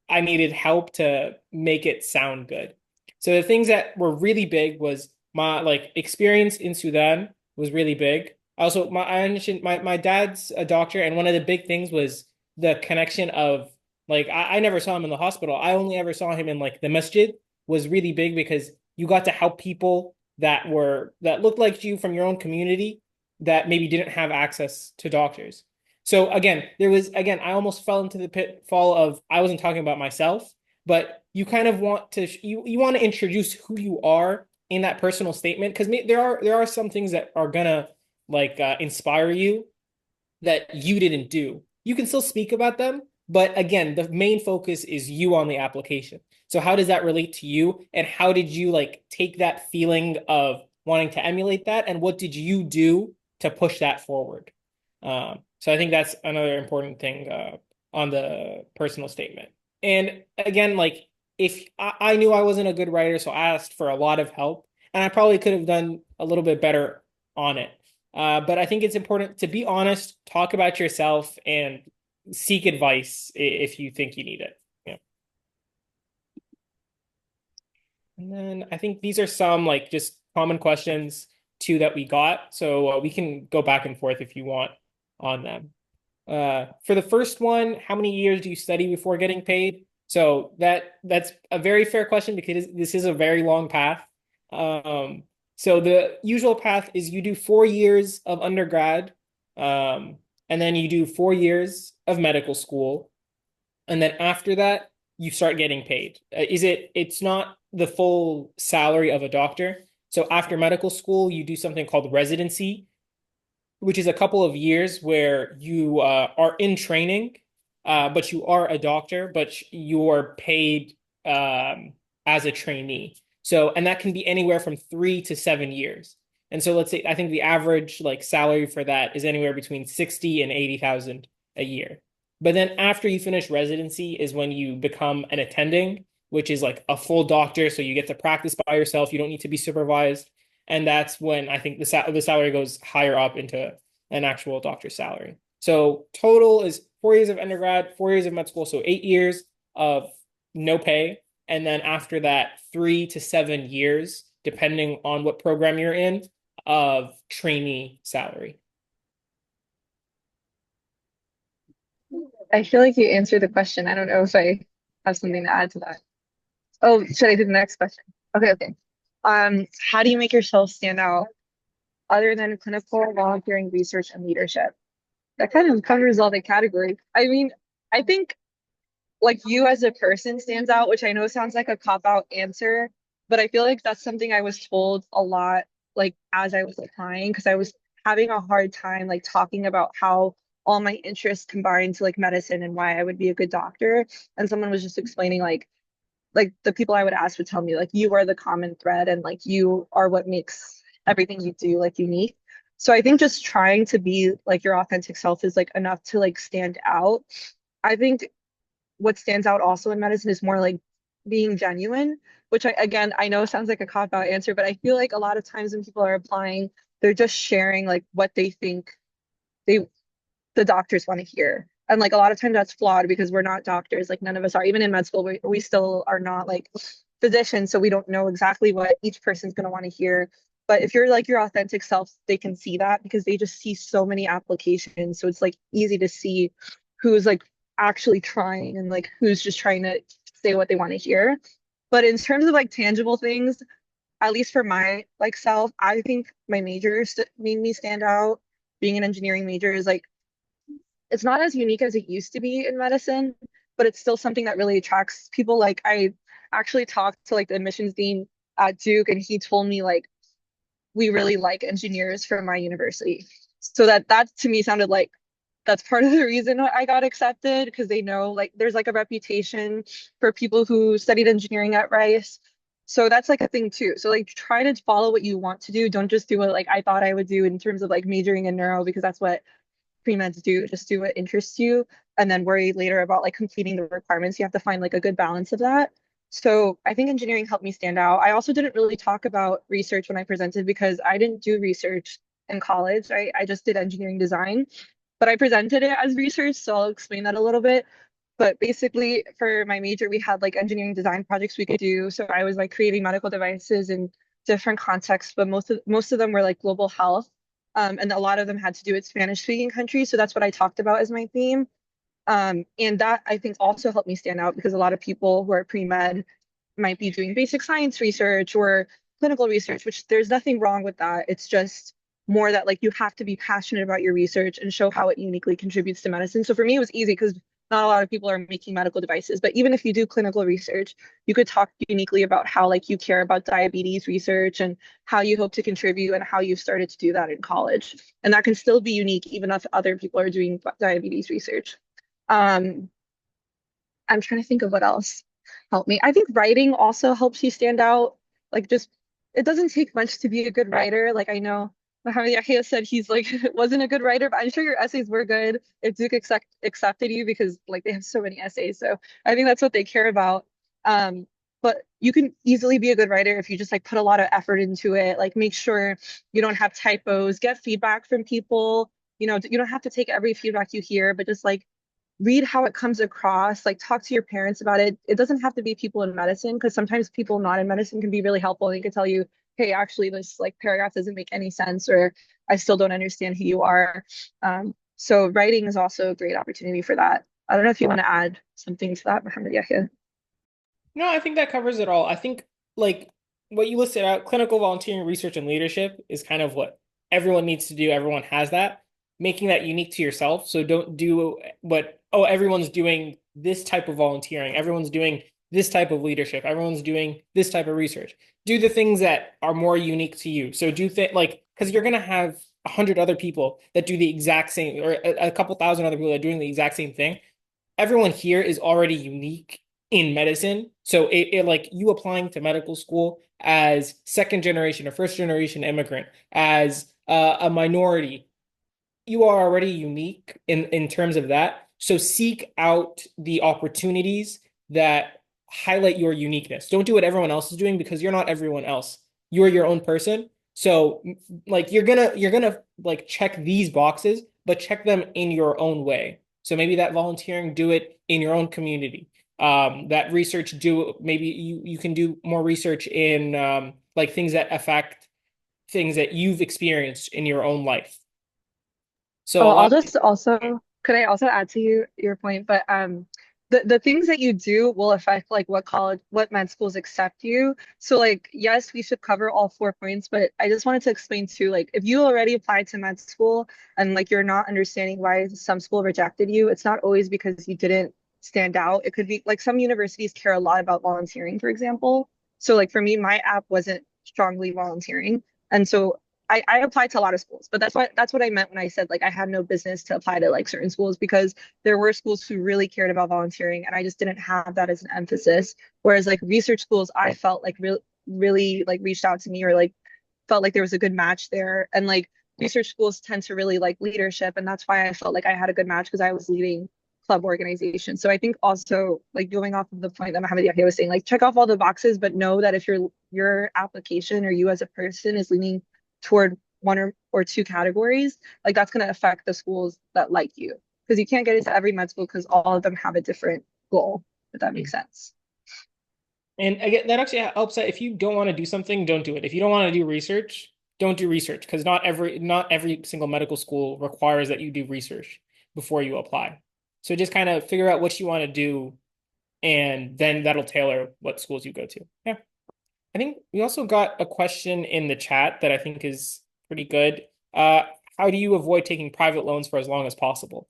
I needed help to make it sound good. So the things that were really big was my like experience in Sudan was really big. Also, I mentioned my dad's a doctor, and one of the big things was the connection of like I never saw him in the hospital. I only ever saw him in like the masjid was really big because you got to help people that looked like you from your own community that maybe didn't have access to doctors. So again, I almost fell into the pitfall of I wasn't talking about myself, but you kind of want to you want to introduce who you are in that personal statement because there are some things that are gonna like inspire you that you didn't do. You can still speak about them, but again, the main focus is you on the application. So how does that relate to you? And how did you like take that feeling of wanting to emulate that? And what did you do to push that forward? So I think that's another important thing on the personal statement. And again, like if I knew I wasn't a good writer, so I asked for a lot of help, and I probably could have done a little bit better on it. But I think it's important to be honest, talk about yourself, and seek advice if you think you need it. Yeah. And then I think these are some like just common questions too that we got. So we can go back and forth if you want on them. For the first one, how many years do you study before getting paid? So that's a very fair question because this is a very long path. Um, so the usual path is you do 4 years of undergrad, and then you do 4 years of medical school, and then after that you start getting paid. It's not the full salary of a doctor. So after medical school, you do something called residency, which is a couple of years where you are in training, but you are a doctor, but you are paid as a trainee. So, and that can be anywhere from 3 to 7 years. And so let's say I think the average like salary for that is anywhere between 60 and 80,000 a year. But then after you finish residency is when you become an attending, which is like a full doctor. So you get to practice by yourself. You don't need to be supervised. And that's when I think the salary goes higher up into an actual doctor's salary. So total is 4 years of undergrad, 4 years of med school, so 8 years of no pay, and then after that, 3 to 7 years, depending on what program you're in, of trainee salary. I feel like you answered the question. I don't know if I have something to add to that. Oh, should I do the next question? Okay, okay. How do you make yourself stand out other than clinical, volunteering, research, and leadership? That kind of covers all the categories. I mean, I think like you as a person stands out, which I know sounds like a cop-out answer, but I feel like that's something I was told a lot like as I was applying because I was having a hard time like talking about how all my interests combined to like medicine and why I would be a good doctor. And someone was just explaining like the people I would ask would tell me like you are the common thread and like you are what makes everything you do like unique. So I think just trying to be like your authentic self is like enough to like stand out. I think what stands out also in medicine is more like being genuine, which again, I know sounds like a cop out answer, but I feel like a lot of times when people are applying, they're just sharing like what they think they the doctors want to hear. And like a lot of times that's flawed because we're not doctors, like none of us are. Even in med school, we still are not like physicians, so we don't know exactly what each person's going to want to hear. But if you're like your authentic self, they can see that because they just see so many applications. So it's like easy to see who's like actually trying and like who's just trying to say what they want to hear. But in terms of like tangible things, at least for my like self, I think my major made me stand out. Being an engineering major is like it's not as unique as it used to be in medicine, but it's still something that really attracts people. Like actually talked to like the admissions dean at Duke, and he told me like we really like engineers from my university. So that to me sounded like that's part of the reason why I got accepted, because they know like there's like a reputation for people who studied engineering at Rice. So that's like a thing too. So like try to follow what you want to do. Don't just do what like I thought I would do in terms of like majoring in neuro, because that's what pre-meds do. Just do what interests you and then worry later about like completing the requirements. You have to find like a good balance of that. So I think engineering helped me stand out. I also didn't really talk about research when I presented because I didn't do research in college. I just did engineering design, but I presented it as research. So I'll explain that a little bit. But basically, for my major, we had like engineering design projects we could do. So I was like creating medical devices in different contexts, but most of them were like global health. And a lot of them had to do with Spanish speaking countries. So that's what I talked about as my theme. And that I think also helped me stand out because a lot of people who are pre-med might be doing basic science research or clinical research, which there's nothing wrong with that. It's just more that like you have to be passionate about your research and show how it uniquely contributes to medicine. So for me, it was easy because not a lot of people are making medical devices. But even if you do clinical research, you could talk uniquely about how like you care about diabetes research and how you hope to contribute and how you started to do that in college. And that can still be unique even if other people are doing diabetes research. Um, I'm trying to think of what else helped me. I think writing also helps you stand out. Like just it doesn't take much to be a good writer. Like I know Mohamed Yahya said he's like wasn't a good writer, but I'm sure your essays were good if Duke accepted you because like they have so many essays. So I think that's what they care about. But you can easily be a good writer if you just like put a lot of effort into it. Like make sure you don't have typos, get feedback from people. You know, you don't have to take every feedback you hear, but just like read how it comes across, like talk to your parents about it. It doesn't have to be people in medicine because sometimes people not in medicine can be really helpful. They can tell you, hey, actually this like paragraph doesn't make any sense, or I still don't understand who you are. So writing is also a great opportunity for that. I don't know if you want to add something to that, Mohamed Yahya. No, I think that covers it all. I think like what you listed out, clinical volunteering, research, and leadership is kind of what everyone needs to do. Everyone has that, making that unique to yourself. So don't do what, oh, everyone's doing this type of volunteering, everyone's doing this type of leadership, everyone's doing this type of research. Do the things that are more unique to you. So do like, because you're gonna have 100 other people that do the exact same, or a couple thousand other people that are doing the exact same thing. Everyone here is already unique in medicine. So it like you applying to medical school as second generation or first generation immigrant, as a minority, you are already unique in terms of that. So seek out the opportunities that highlight your uniqueness. Don't do what everyone else is doing because you're not everyone else. You're your own person. So like you're gonna like check these boxes, but check them in your own way. So maybe that volunteering, do it in your own community. That research, do maybe you can do more research in like things that affect things that you've experienced in your own life. So Oh, a I'll lot. just also could I also add to your point, but the things that you do will affect like what med schools accept you. So like yes, we should cover all 4 points, but I just wanted to explain too, like if you already applied to med school and like you're not understanding why some school rejected you, it's not always because you didn't stand out. It could be like some universities care a lot about volunteering, for example. So like for me, my app wasn't strongly volunteering. And so I applied to a lot of schools, but that's what I meant when I said like I had no business to apply to like certain schools because there were schools who really cared about volunteering and I just didn't have that as an emphasis. Whereas like research schools, I felt like really like reached out to me or like felt like there was a good match there. And like research schools tend to really like leadership, and that's why I felt like I had a good match because I was leading club organizations. So I think also like going off of the point that Mohamed Yahya was saying, like check off all the boxes, but know that if your application or you as a person is leaning toward one or two categories, like that's going to affect the schools that like you because you can't get into every med school because all of them have a different goal, if that makes sense. And again, that actually helps that if you don't want to do something, don't do it. If you don't want to do research, don't do research because not every single medical school requires that you do research before you apply. So just kind of figure out what you want to do, and then that'll tailor what schools you go to. Yeah. I think we also got a question in the chat that I think is pretty good. How do you avoid taking private loans for as long as possible?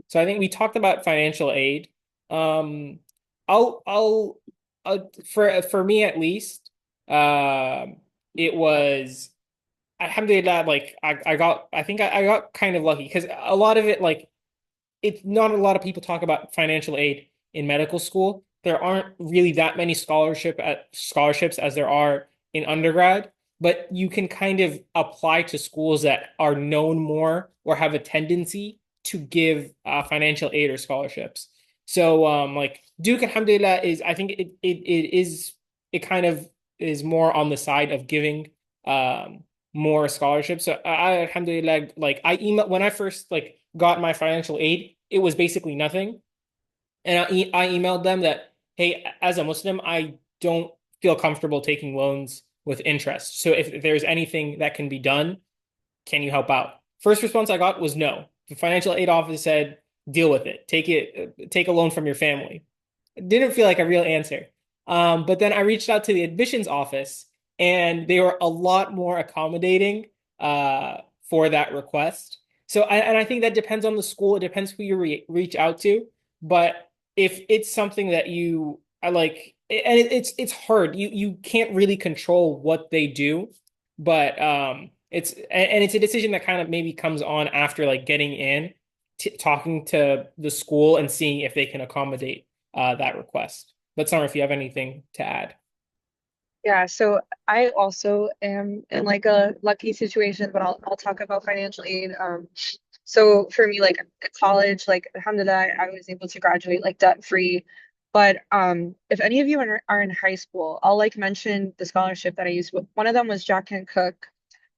So I think we talked about financial aid. I'll for me at least, it was alhamdulillah, like I think I got kind of lucky because a lot of it, like, it's not a lot of people talk about financial aid in medical school. There aren't really that many scholarships as there are in undergrad, but you can kind of apply to schools that are known more or have a tendency to give financial aid or scholarships. So like Duke, alhamdulillah, is I think it kind of is more on the side of giving more scholarships. So alhamdulillah, like I email when I first like got my financial aid, it was basically nothing. And I emailed them that, hey, as a Muslim, I don't feel comfortable taking loans with interest. So if there's anything that can be done, can you help out? First response I got was no. The financial aid office said, deal with it. Take a loan from your family. It didn't feel like a real answer. But then I reached out to the admissions office and they were a lot more accommodating for that request. And I think that depends on the school. It depends who you reach out to. But if it's something that you I like, and it's hard. You can't really control what they do, but it's a decision that kind of maybe comes on after like getting in, talking to the school and seeing if they can accommodate that request. But Summer, if you have anything to add. Yeah, so I also am in like a lucky situation, but I'll talk about financial aid. So for me, like at college, like alhamdulillah, I was able to graduate like debt free. But if any of you are in high school, I'll like mention the scholarship that I used. One of them was Jack Kent Cooke.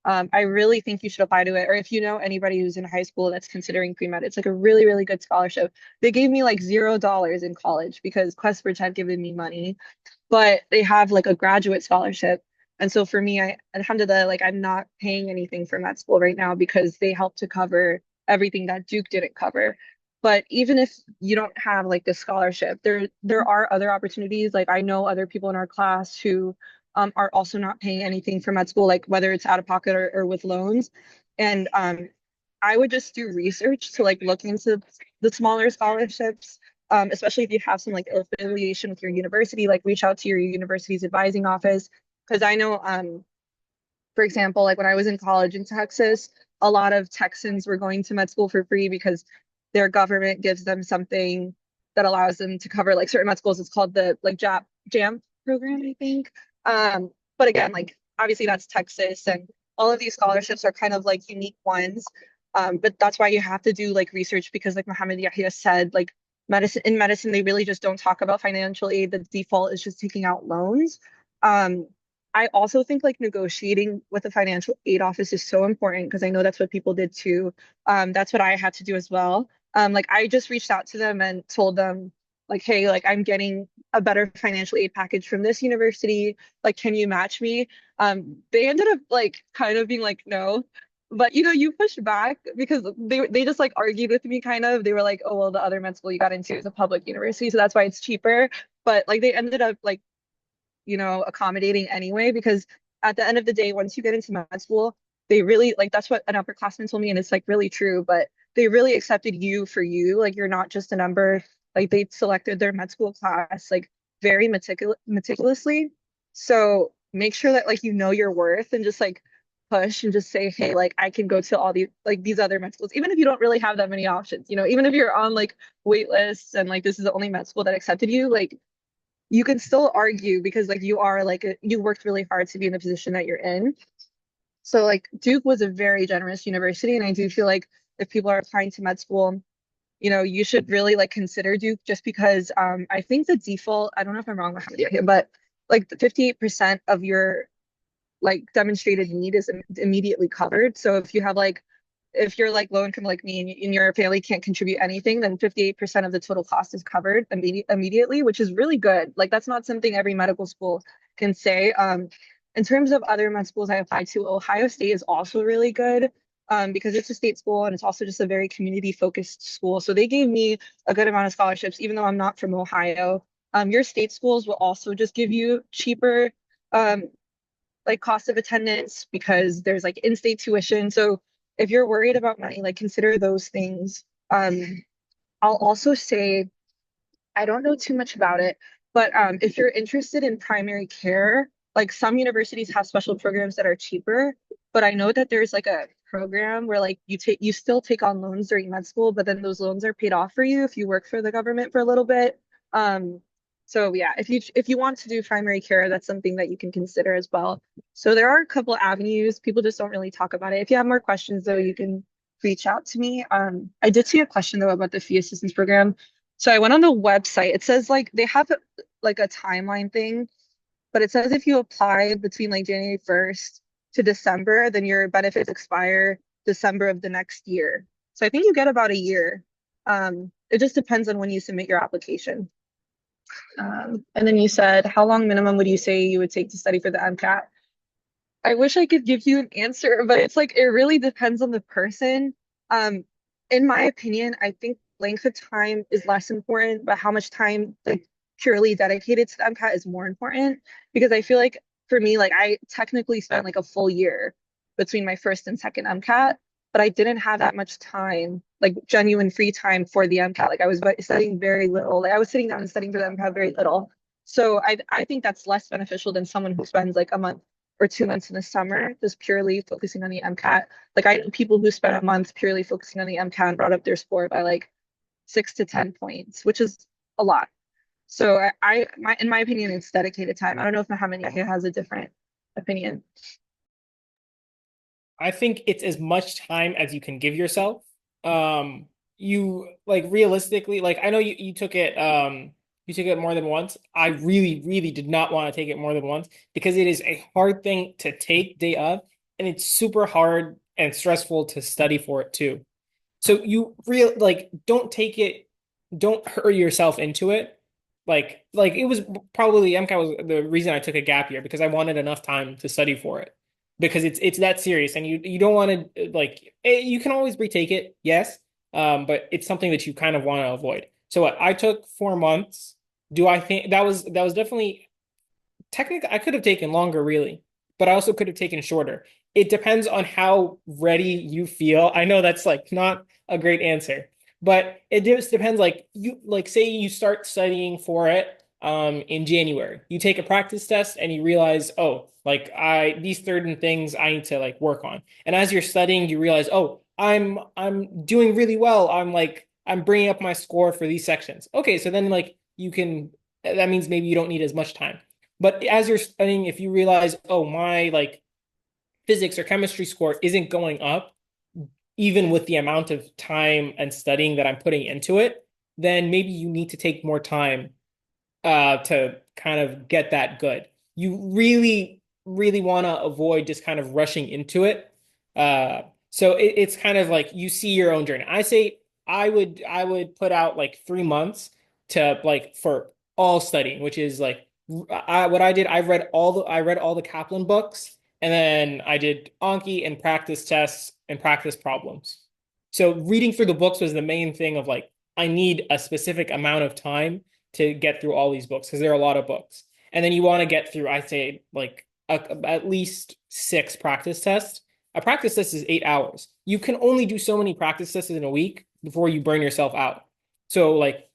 I really think you should apply to it. Or if you know anybody who's in high school that's considering pre-med, it's like a really, really good scholarship. They gave me like $0 in college because QuestBridge had given me money, but they have like a graduate scholarship. And so for me, alhamdulillah, like I'm not paying anything for med school right now because they help to cover everything that Duke didn't cover. But even if you don't have like this scholarship, there are other opportunities. Like I know other people in our class who are also not paying anything for med school, like whether it's out of pocket or with loans. And I would just do research to like look into the smaller scholarships, especially if you have some like affiliation with your university, like reach out to your university's advising office. Because I know, for example, like when I was in college in Texas, a lot of Texans were going to med school for free because their government gives them something that allows them to cover like certain med schools. It's called the like JAM program, I think. But again, like obviously that's Texas, and all of these scholarships are kind of like unique ones. But that's why you have to do like research because like Muhammad Yahya said, like medicine, they really just don't talk about financial aid. The default is just taking out loans. I also think like negotiating with the financial aid office is so important because I know that's what people did too. That's what I had to do as well. Like I just reached out to them and told them like, hey, like I'm getting a better financial aid package from this university. Like, can you match me? They ended up like kind of being like, no. But you know, you push back because they just like argued with me kind of. They were like, oh well, the other med school you got into is a public university, so that's why it's cheaper. But like they ended up like, you know, accommodating anyway, because at the end of the day, once you get into med school, they really like that's what an upperclassman told me, and it's like really true, but they really accepted you for you. Like you're not just a number. Like they selected their med school class like very meticulously. So make sure that like you know your worth and just like push and just say, hey, like I can go to all these other med schools, even if you don't really have that many options, you know, even if you're on like wait lists and like this is the only med school that accepted you, like you can still argue because like you are like you worked really hard to be in the position that you're in. So like Duke was a very generous university, and I do feel like if people are applying to med school, you know, you should really like consider Duke just because I think the default, I don't know if I'm wrong with here, but like 58% of your like demonstrated need is immediately covered. So if you have like if you're like low income like me and your family can't contribute anything, then 58% of the total cost is covered immediately, which is really good. Like that's not something every medical school can say. In terms of other med schools I applied to, Ohio State is also really good because it's a state school and it's also just a very community focused school. So they gave me a good amount of scholarships, even though I'm not from Ohio. Your state schools will also just give you cheaper like cost of attendance because there's like in-state tuition. So if you're worried about money, like consider those things. I'll also say I don't know too much about it, But if you're interested in primary care, like some universities have special programs that are cheaper, but I know that there's like a program where like you still take on loans during med school, but then those loans are paid off for you if you work for the government for a little bit. So yeah, if you want to do primary care, that's something that you can consider as well. So there are a couple avenues. People just don't really talk about it. If you have more questions though, you can reach out to me. I did see a question though about the fee assistance program. So I went on the website. It says like they have like a timeline thing, but it says if you apply between like January 1st to December, then your benefits expire December of the next year. So I think you get about a year. It just depends on when you submit your application. And then you said, how long minimum would you say you would take to study for the MCAT? I wish I could give you an answer, but it's like it really depends on the person. In my opinion, I think length of time is less important, but how much time like purely dedicated to the MCAT is more important because I feel like for me, like I technically spent like a full year between my first and second MCAT, but I didn't have that much time, like genuine free time for the MCAT. Like I was studying very little. Like I was sitting down and studying for the MCAT very little. So I think that's less beneficial than someone who spends like a month or 2 months in the summer just purely focusing on the MCAT. Like I know people who spent a month purely focusing on the MCAT and brought up their score by like 6 to 10 points, which is a lot. So in my opinion, it's dedicated time. I don't know if Mohammed has a different opinion. I think it's as much time as you can give yourself. You like realistically, like I know you took it more than once. I really, really did not want to take it more than once because it is a hard thing to take day of, and it's super hard and stressful to study for it too. So you don't take it, don't hurry yourself into it. Like it was probably MCAT was the reason I took a gap year because I wanted enough time to study for it because it's that serious and you don't want to you can always retake it, yes, but it's something that you kind of want to avoid. So what I took 4 months. Do I think that was definitely technically I could have taken longer really, but I also could have taken shorter. It depends on how ready you feel. I know that's like not a great answer, but it just depends. Like you say you start studying for it in January. You take a practice test and you realize, oh, like these certain things I need to like work on. And as you're studying, you realize, oh, I'm doing really well. I'm bringing up my score for these sections. Okay, so then like you can that means maybe you don't need as much time. But as you're studying, if you realize, oh, my like physics or chemistry score isn't going up, even with the amount of time and studying that I'm putting into it, then maybe you need to take more time to kind of get that good. You really, really want to avoid just kind of rushing into it. So it's kind of like you see your own journey. I say I would put out like 3 months to like for all studying, which is like what I did. I read all the Kaplan books, and then I did Anki and practice tests and practice problems. So reading through the books was the main thing of like I need a specific amount of time to get through all these books because there are a lot of books. And then you want to get through, I'd say, like at least 6 practice tests. A practice test is 8 hours. You can only do so many practice tests in a week before you burn yourself out. So like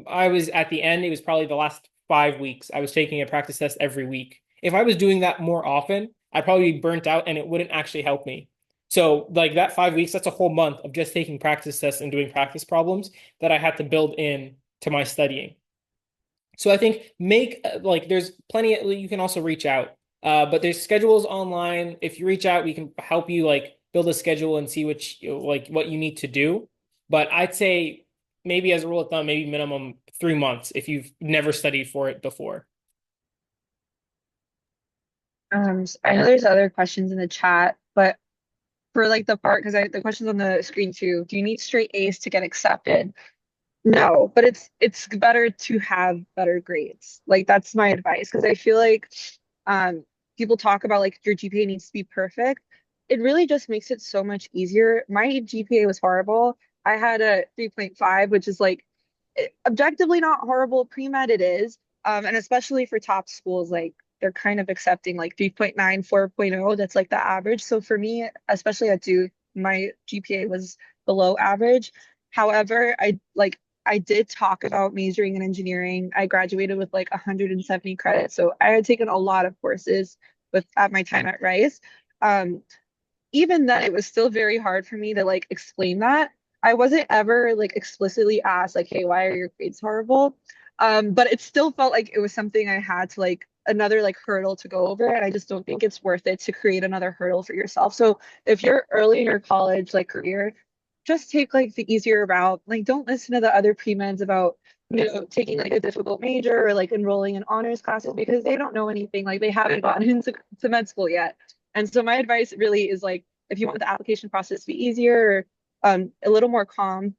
I was at the end, it was probably the last 5 weeks. I was taking a practice test every week. If I was doing that more often, I'd probably be burnt out and it wouldn't actually help me. So like that 5 weeks, that's a whole month of just taking practice tests and doing practice problems that I had to build in to my studying. So I think there's plenty of, you can also reach out. But there's schedules online. If you reach out, we can help you like build a schedule and see what you need to do. But I'd say maybe as a rule of thumb, maybe minimum 3 months if you've never studied for it before. I know there's other questions in the chat, but for like the part, because the question's on the screen too. Do you need straight A's to get accepted? No, but it's better to have better grades. Like that's my advice because I feel like people talk about like your GPA needs to be perfect. It really just makes it so much easier. My GPA was horrible. I had a 3.5, which is like objectively not horrible. Pre-med it is. And especially for top schools, like they're kind of accepting like 3.9, 4.0. That's like the average. So for me, especially at Duke, my GPA was below average. However, I like I did talk about majoring in engineering. I graduated with like 170 credits. So I had taken a lot of courses at my time at Rice. Um, Even then, it was still very hard for me to like explain that. I wasn't ever like explicitly asked like, hey, why are your grades horrible? But it still felt like it was something I had to like another like hurdle to go over. And I just don't think it's worth it to create another hurdle for yourself. So if you're early in your college like career, just take like the easier route. Like don't listen to the other pre-meds about taking like a difficult major or like enrolling in honors classes because they don't know anything. Like they haven't gotten into med school yet. And so my advice really is like, if you want the application process to be easier, a little more calm,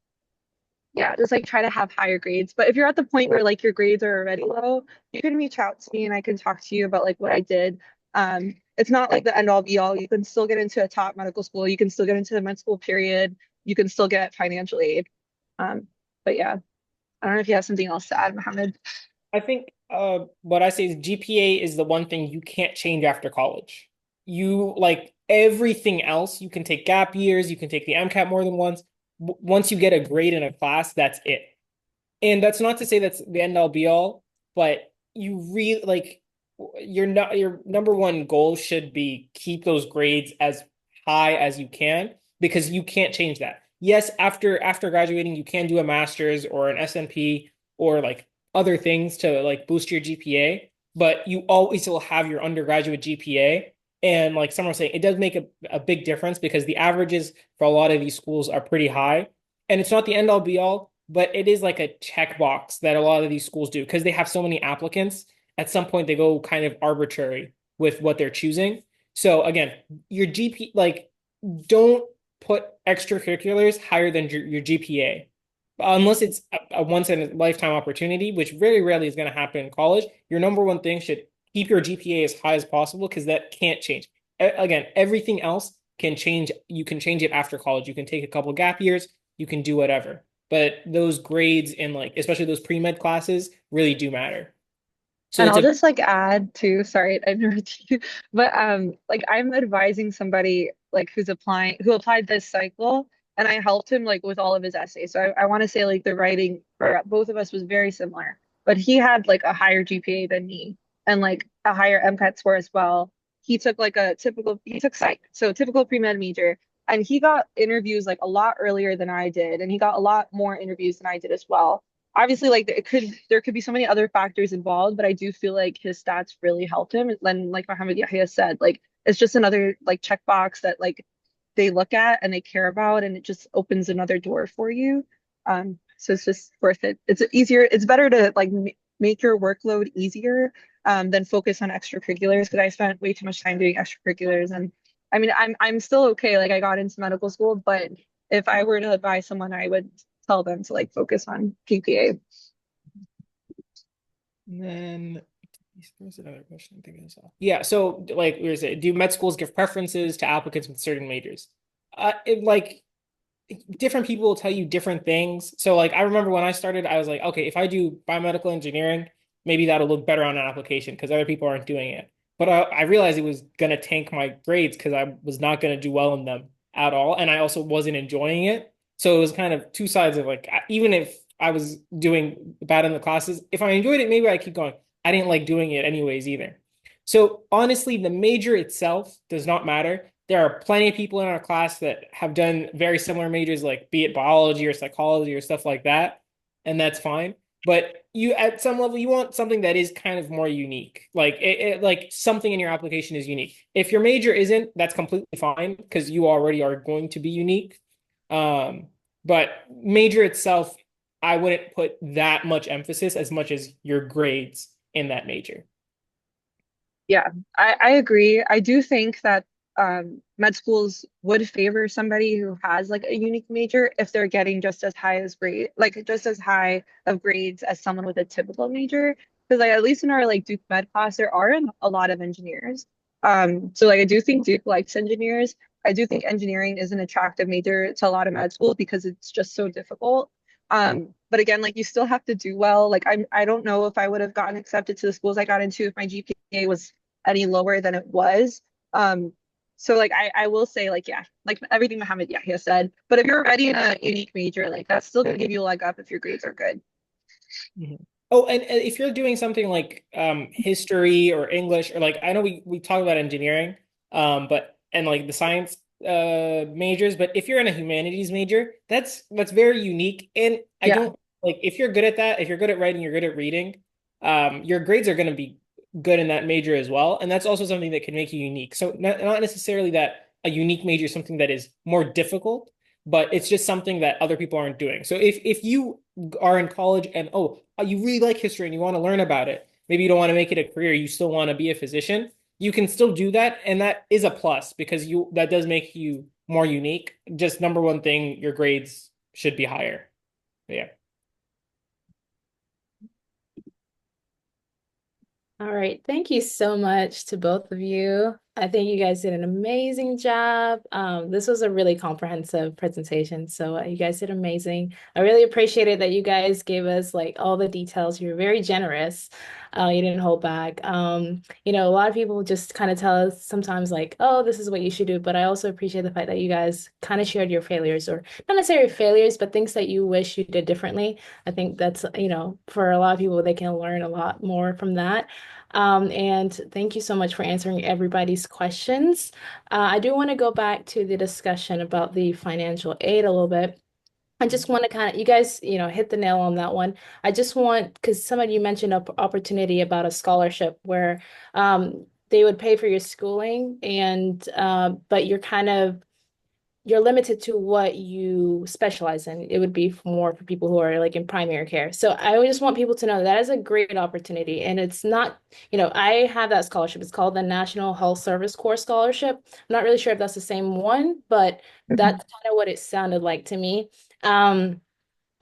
yeah, just like try to have higher grades. But if you're at the point where like your grades are already low, you can reach out to me and I can talk to you about like what I did. It's not like the end all be all. You can still get into a top medical school. You can still get into the med school period. You can still get financial aid. But yeah, I don't know if you have something else to add, Mohammed. I think what I say is GPA is the one thing you can't change after college. You like everything else, you can take gap years, you can take the MCAT more than once. Once you get a grade in a class, that's it. And that's not to say that's the end all be all, but you really like your number one goal should be keep those grades as high as you can because you can't change that. Yes, after graduating, you can do a master's or an SNP or like other things to like boost your GPA, but you always will have your undergraduate GPA. And like someone was saying, it does make a big difference because the averages for a lot of these schools are pretty high. And it's not the end all be all, but it is like a checkbox that a lot of these schools do because they have so many applicants. At some point, they go kind of arbitrary with what they're choosing. So again, your GP, like, don't put extracurriculars higher than your GPA unless it's a once in a lifetime opportunity, which very rarely is going to happen in college. Your number one thing should keep your GPA as high as possible because that can't change. Again, everything else can change. You can change it after college. You can take a couple gap years. You can do whatever. But those grades in like, especially those pre-med classes, really do matter. So And it's I'll a just like add to, sorry, I interrupted you, but like I'm advising somebody like who applied this cycle, and I helped him like with all of his essays. So I want to say like the writing for both of us was very similar, but he had like a higher GPA than me and like a higher MCAT score as well. He took psych, so typical pre-med major, and he got interviews like a lot earlier than I did, and he got a lot more interviews than I did as well. Obviously like there could be so many other factors involved, but I do feel like his stats really helped him. And like Mohammed Yahya said, like it's just another like checkbox that like they look at and they care about, and it just opens another door for you. So it's just worth it. It's better to like make your workload easier than focus on extracurriculars because I spent way too much time doing extracurriculars. And I mean I'm still okay, like I got into medical school, but if I were to advise someone, I would tell them to like focus on GPA. And then there's another question I'm thinking of. Yeah, so like we were saying, do med schools give preferences to applicants with certain majors? Like different people will tell you different things. So like I remember when I started, I was like, okay, if I do biomedical engineering, maybe that'll look better on an application because other people aren't doing it. But I realized it was gonna tank my grades because I was not gonna do well in them at all, and I also wasn't enjoying it. So it was kind of two sides of like, even if I was doing bad in the classes, if I enjoyed it, maybe I keep going. I didn't like doing it anyways either. So honestly, the major itself does not matter. There are plenty of people in our class that have done very similar majors, like be it biology or psychology or stuff like that, and that's fine. But you, at some level, you want something that is kind of more unique. Like like something in your application is unique. If your major isn't, that's completely fine because you already are going to be unique. But major itself, I wouldn't put that much emphasis as much as your grades in that major. Yeah, I agree. I do think that med schools would favor somebody who has like a unique major if they're getting just as high as grade, like just as high of grades as someone with a typical major. Because like at least in our like Duke Med class, there aren't a lot of engineers. So like I do think Duke likes engineers. I do think engineering is an attractive major to a lot of med schools because it's just so difficult. But again, like you still have to do well. Like I don't know if I would have gotten accepted to the schools I got into if my GPA was any lower than it was. So like I will say like yeah, like everything Muhammad Yahya said. But if you're already in a unique major, like that's still gonna give you a leg up if your grades are good. Mhm. Oh, and if you're doing something like history or English or like I know we talk about engineering, but and like the science majors, but if you're in a humanities major, that's very unique. And I Yeah. don't like if you're good at that, if you're good at writing, you're good at reading, your grades are going to be good in that major as well. And that's also something that can make you unique. So not necessarily that a unique major is something that is more difficult, but it's just something that other people aren't doing. So if you are in college and you really like history and you want to learn about it, maybe you don't want to make it a career, you still want to be a physician, you can still do that, and that is a plus because you that does make you more unique. Just number one thing, your grades should be higher. Yeah. All right, thank you so much to both of you. I think you guys did an amazing job. This was a really comprehensive presentation, so you guys did amazing. I really appreciated that you guys gave us like all the details. You were very generous. You didn't hold back. A lot of people just kind of tell us sometimes like, oh, this is what you should do, but I also appreciate the fact that you guys kind of shared your failures, or not necessarily failures, but things that you wish you did differently. I think that's, for a lot of people, they can learn a lot more from that. And thank you so much for answering everybody's questions. I do want to go back to the discussion about the financial aid a little bit. I just want to you guys, hit the nail on that one. I just want, because some of you mentioned an opportunity about a scholarship where they would pay for your schooling but you're limited to what you specialize in. It would be more for people who are like in primary care. So I would just want people to know that is a great opportunity. And it's not, I have that scholarship. It's called the National Health Service Corps Scholarship. I'm not really sure if that's the same one, but that's kind of what it sounded like to me.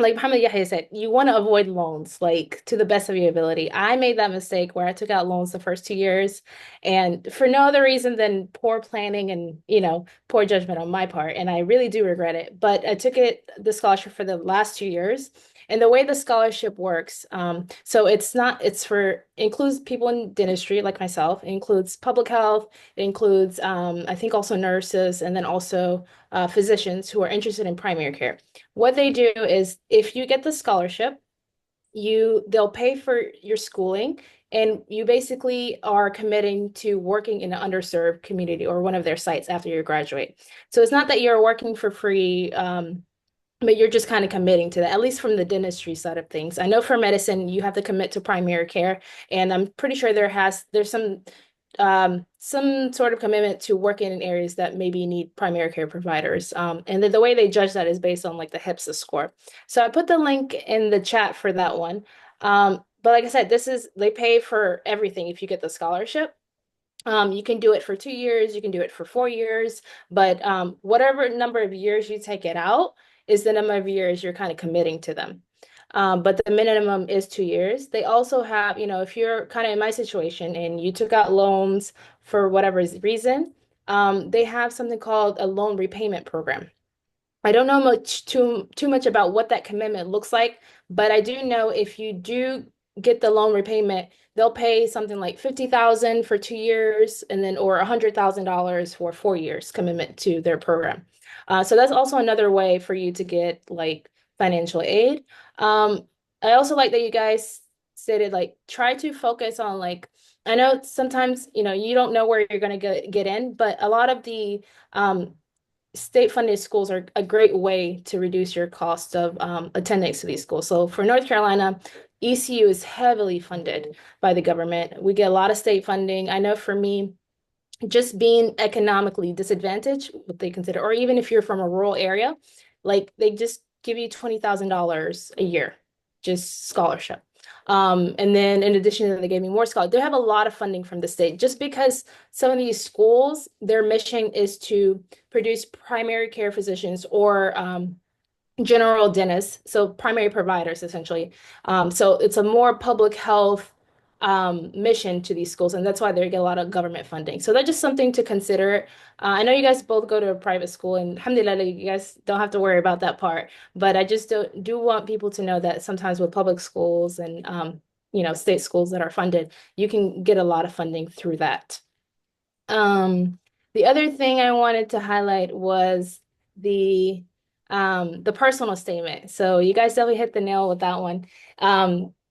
Like Muhammad Yahya said, you want to avoid loans, like to the best of your ability. I made that mistake where I took out loans the first 2 years, and for no other reason than poor planning and, poor judgment on my part. And I really do regret it. But I took the scholarship for the last 2 years. And the way the scholarship works, so includes people in dentistry like myself, it includes public health, it includes, I think also nurses, and then also physicians who are interested in primary care. What they do is if you get the scholarship, they'll pay for your schooling, and you basically are committing to working in an underserved community or one of their sites after you graduate. So it's not that you're working for free, but you're just kind of committing to that, at least from the dentistry side of things. I know for medicine, you have to commit to primary care, and I'm pretty sure there's some sort of commitment to working in areas that maybe need primary care providers. And the way they judge that is based on like the HPSA score. So I put the link in the chat for that one. But like I said, they pay for everything if you get the scholarship. You can do it for 2 years, you can do it for 4 years, but whatever number of years you take it out is the number of years you're kind of committing to them. But the minimum is 2 years. They also have, if you're kind of in my situation and you took out loans for whatever reason, they have something called a loan repayment program. I don't know too much about what that commitment looks like, but I do know if you do get the loan repayment, they'll pay something like 50,000 for 2 years, and then or $100,000 for 4 years commitment to their program. So that's also another way for you to get like financial aid. I also like that you guys stated like try to focus on like I know sometimes you don't know where you're going to get in, but a lot of the state-funded schools are a great way to reduce your cost of attendance to these schools. So for North Carolina, ECU is heavily funded by the government. We get a lot of state funding. I know for me, just being economically disadvantaged, what they consider, or even if you're from a rural area, like they just give you $20,000 a year, just scholarship. And then in addition to that, they gave me more scholarship. They have a lot of funding from the state just because some of these schools, their mission is to produce primary care physicians or general dentists, so primary providers essentially. So it's a more public health mission to these schools, and that's why they get a lot of government funding. So that's just something to consider. I know you guys both go to a private school, and alhamdulillah, you guys don't have to worry about that part. But I just do want people to know that sometimes with public schools and state schools that are funded, you can get a lot of funding through that. The The other thing I wanted to highlight was the personal statement. So you guys definitely hit the nail with that one.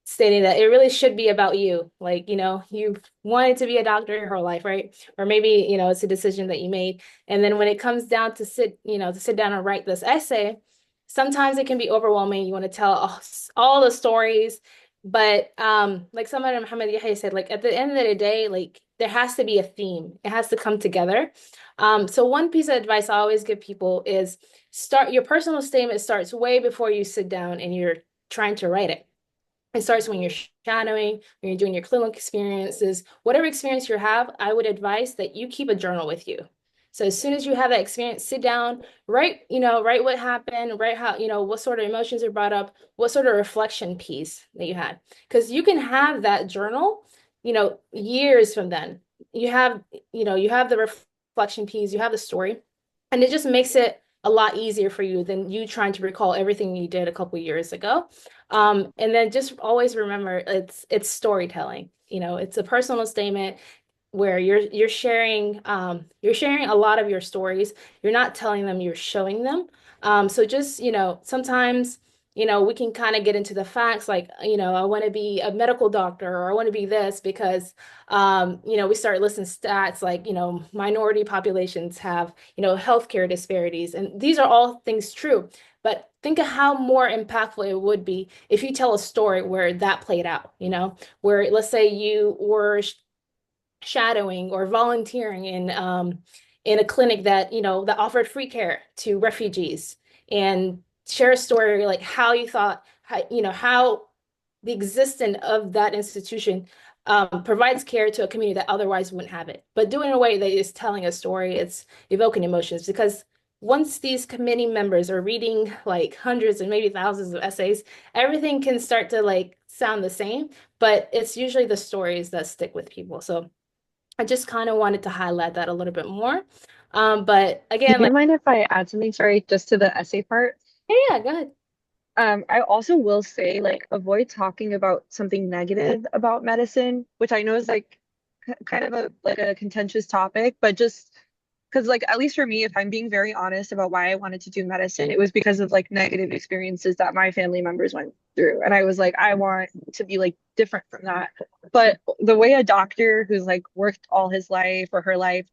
Stating that it really should be about you. Like, you've wanted to be a doctor your whole life, right? Or maybe, it's a decision that you made. And then when it comes down to sit down and write this essay, sometimes it can be overwhelming. You want to tell all the stories, but like someone Muhammad Yahya said, like at the end of the day, like there has to be a theme. It has to come together. So one piece of advice I always give people is start your personal statement starts way before you sit down and you're trying to write it. It starts when you're shadowing, when you're doing your clinical experiences, whatever experience you have, I would advise that you keep a journal with you. So as soon as you have that experience, sit down, write what happened, write how, what sort of emotions are brought up, what sort of reflection piece that you had. Because you can have that journal, years from then. You have the reflection piece, you have the story, and it just makes it a lot easier for you than you trying to recall everything you did a couple years ago. And then just always remember it's storytelling. It's a personal statement where you're sharing a lot of your stories. You're not telling them, you're showing them. So just, sometimes, we can kind of get into the facts like, I want to be a medical doctor or I want to be this because we start listing stats like, minority populations have, healthcare disparities. And these are all things true. But think of how more impactful it would be if you tell a story where that played out, where let's say you were shadowing or volunteering in a clinic that that offered free care to refugees, and share a story like how you thought how the existence of that institution provides care to a community that otherwise wouldn't have it, but do it in a way that is telling a story. It's evoking emotions, because once these committee members are reading like hundreds and maybe thousands of essays, everything can start to like sound the same, but it's usually the stories that stick with people. So I just kind of wanted to highlight that a little bit more. But again, Do you like, mind if I add something? Sorry, just to the essay part. yeah, go ahead. I also will say, like, avoid talking about something negative about medicine, which I know is like kind of a contentious topic, but just because, like, at least for me, if I'm being very honest about why I wanted to do medicine, it was because of like negative experiences that my family members went through. And I was like, I want to be like different from that. But the way a doctor who's like worked all his life or her life,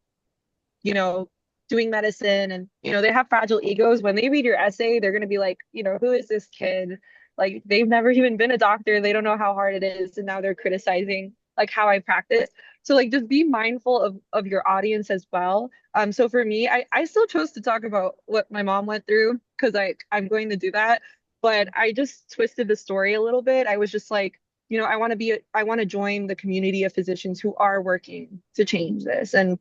you know, doing medicine and, they have fragile egos. When they read your essay, they're going to be like, who is this kid? Like, they've never even been a doctor. They don't know how hard it is. And now they're criticizing like how I practice. So like just be mindful of your audience as well. So for me, I still chose to talk about what my mom went through because I'm going to do that. But I just twisted the story a little bit. I was just like, I want to join the community of physicians who are working to change this and,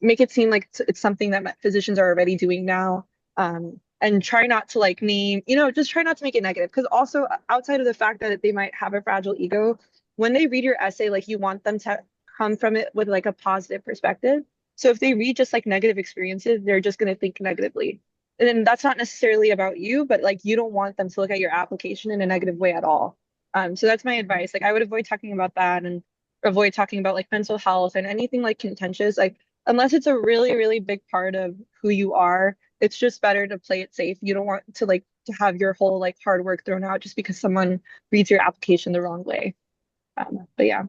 make it seem like it's something that physicians are already doing now. And try not to like name, just try not to make it negative. Because also outside of the fact that they might have a fragile ego, when they read your essay, like you want them to come from it with like a positive perspective. So if they read just like negative experiences, they're just going to think negatively. And then that's not necessarily about you, but like you don't want them to look at your application in a negative way at all. So that's my advice. Like I would avoid talking about that and avoid talking about like mental health and anything like contentious. Like unless it's a really, really big part of who you are, it's just better to play it safe. You don't want to like to have your whole like hard work thrown out just because someone reads your application the wrong way. But yeah.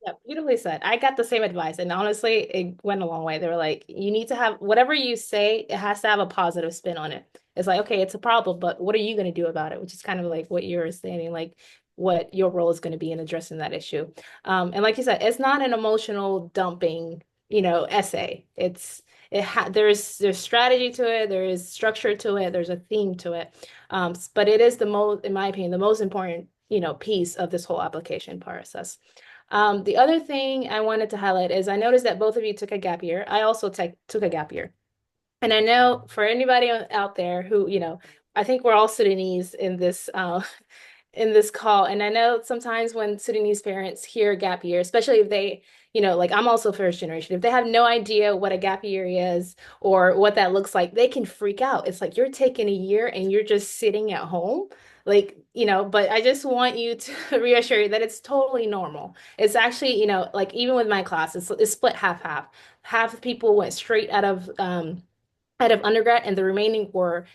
Yeah, beautifully said. I got the same advice, and honestly, it went a long way. They were like, you need to have whatever you say, it has to have a positive spin on it. It's like, okay, it's a problem, but what are you going to do about it? Which is kind of like what you're saying, like what your role is going to be in addressing that issue. And like you said, it's not an emotional dumping, essay. There's strategy to it, there is structure to it, there's a theme to it. But it is the most, in my opinion, the most important, piece of this whole application process. The other thing I wanted to highlight is I noticed that both of you took a gap year. I also took a gap year. And I know for anybody out there who, I think we're all Sudanese in this in this call. And I know sometimes when Sudanese parents hear gap year, especially if they, like I'm also first generation, if they have no idea what a gap year is or what that looks like, they can freak out. It's like you're taking a year and you're just sitting at home. Like, but I just want you to reassure you that it's totally normal. It's actually, like even with my class, it's split half half. Half of people went straight out of undergrad, and the remaining were,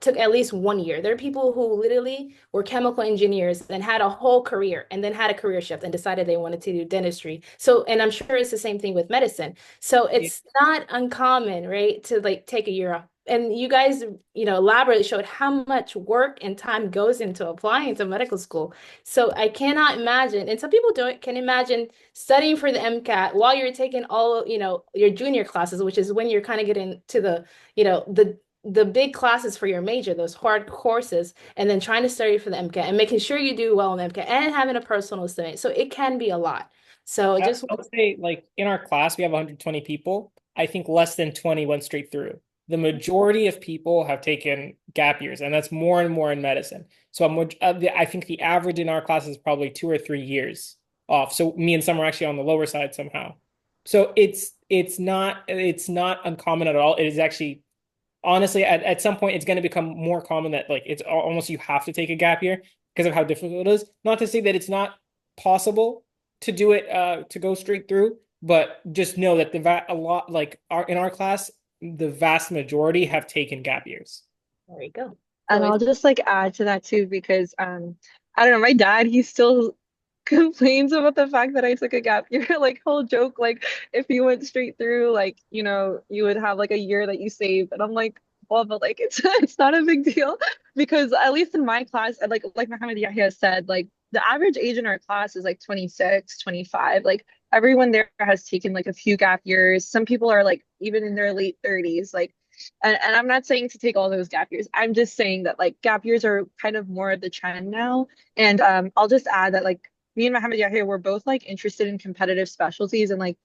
took at least 1 year. There are people who literally were chemical engineers and had a whole career and then had a career shift and decided they wanted to do dentistry. So, and I'm sure it's the same thing with medicine. So Yeah. it's not uncommon, right, to like take a year off. And you guys, elaborately showed how much work and time goes into applying to medical school. So I cannot imagine, and some people don't can imagine studying for the MCAT while you're taking all, your junior classes, which is when you're kind of getting to the the big classes for your major, those hard courses, and then trying to study for the MCAT and making sure you do well in the MCAT and having a personal student. So it can be a lot. So just I would say, like, in our class, we have 120 people. I think less than 20 went straight through. The majority of people have taken gap years, and that's more and more in medicine. So I think the average in our class is probably 2 or 3 years off. So me and some are actually on the lower side somehow. So it's not uncommon at all. It is actually, honestly, at some point it's going to become more common that, like, it's almost you have to take a gap year because of how difficult it is. Not to say that it's not possible to do it, to go straight through, but just know that a lot, like, in our class, the vast majority have taken gap years. there you go. And So I'll just like add to that too, because I don't know, my dad, he still complains about the fact that I took a gap year. Like whole joke, like if you went straight through, like, you would have like a year that you saved. And I'm like, well, but like it's not a big deal because at least in my class, and like Mohammed Yahya said, like the average age in our class is like 26, 25. Like everyone there has taken like a few gap years. Some people are like even in their late 30s. Like and I'm not saying to take all those gap years. I'm just saying that like gap years are kind of more of the trend now. And I'll just add that like me and Mohammed Yahya were both like interested in competitive specialties, and like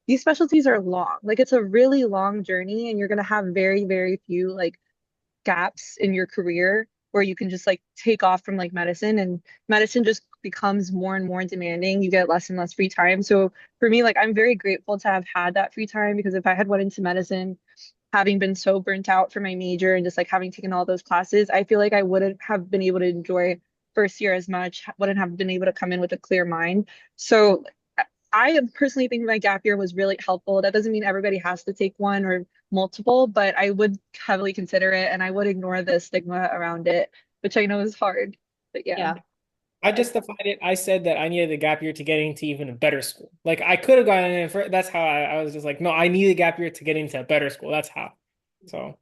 these specialties are long. Like it's a really long journey, and you're gonna have very, very few like gaps in your career where you can just like take off from like medicine, and medicine just becomes more and more demanding. You get less and less free time. So for me, like I'm very grateful to have had that free time, because if I had went into medicine having been so burnt out for my major and just like having taken all those classes, I feel like I wouldn't have been able to enjoy first year as much, wouldn't have been able to come in with a clear mind. So I personally think my gap year was really helpful. That doesn't mean everybody has to take one or multiple, but I would heavily consider it, and I would ignore the stigma around it, which I know is hard. But yeah. yeah. I justified it. I said that I needed a gap year to get into even a better school. Like, I could have gotten in for, that's how I was just like, no, I need a gap year to get into a better school. That's how. So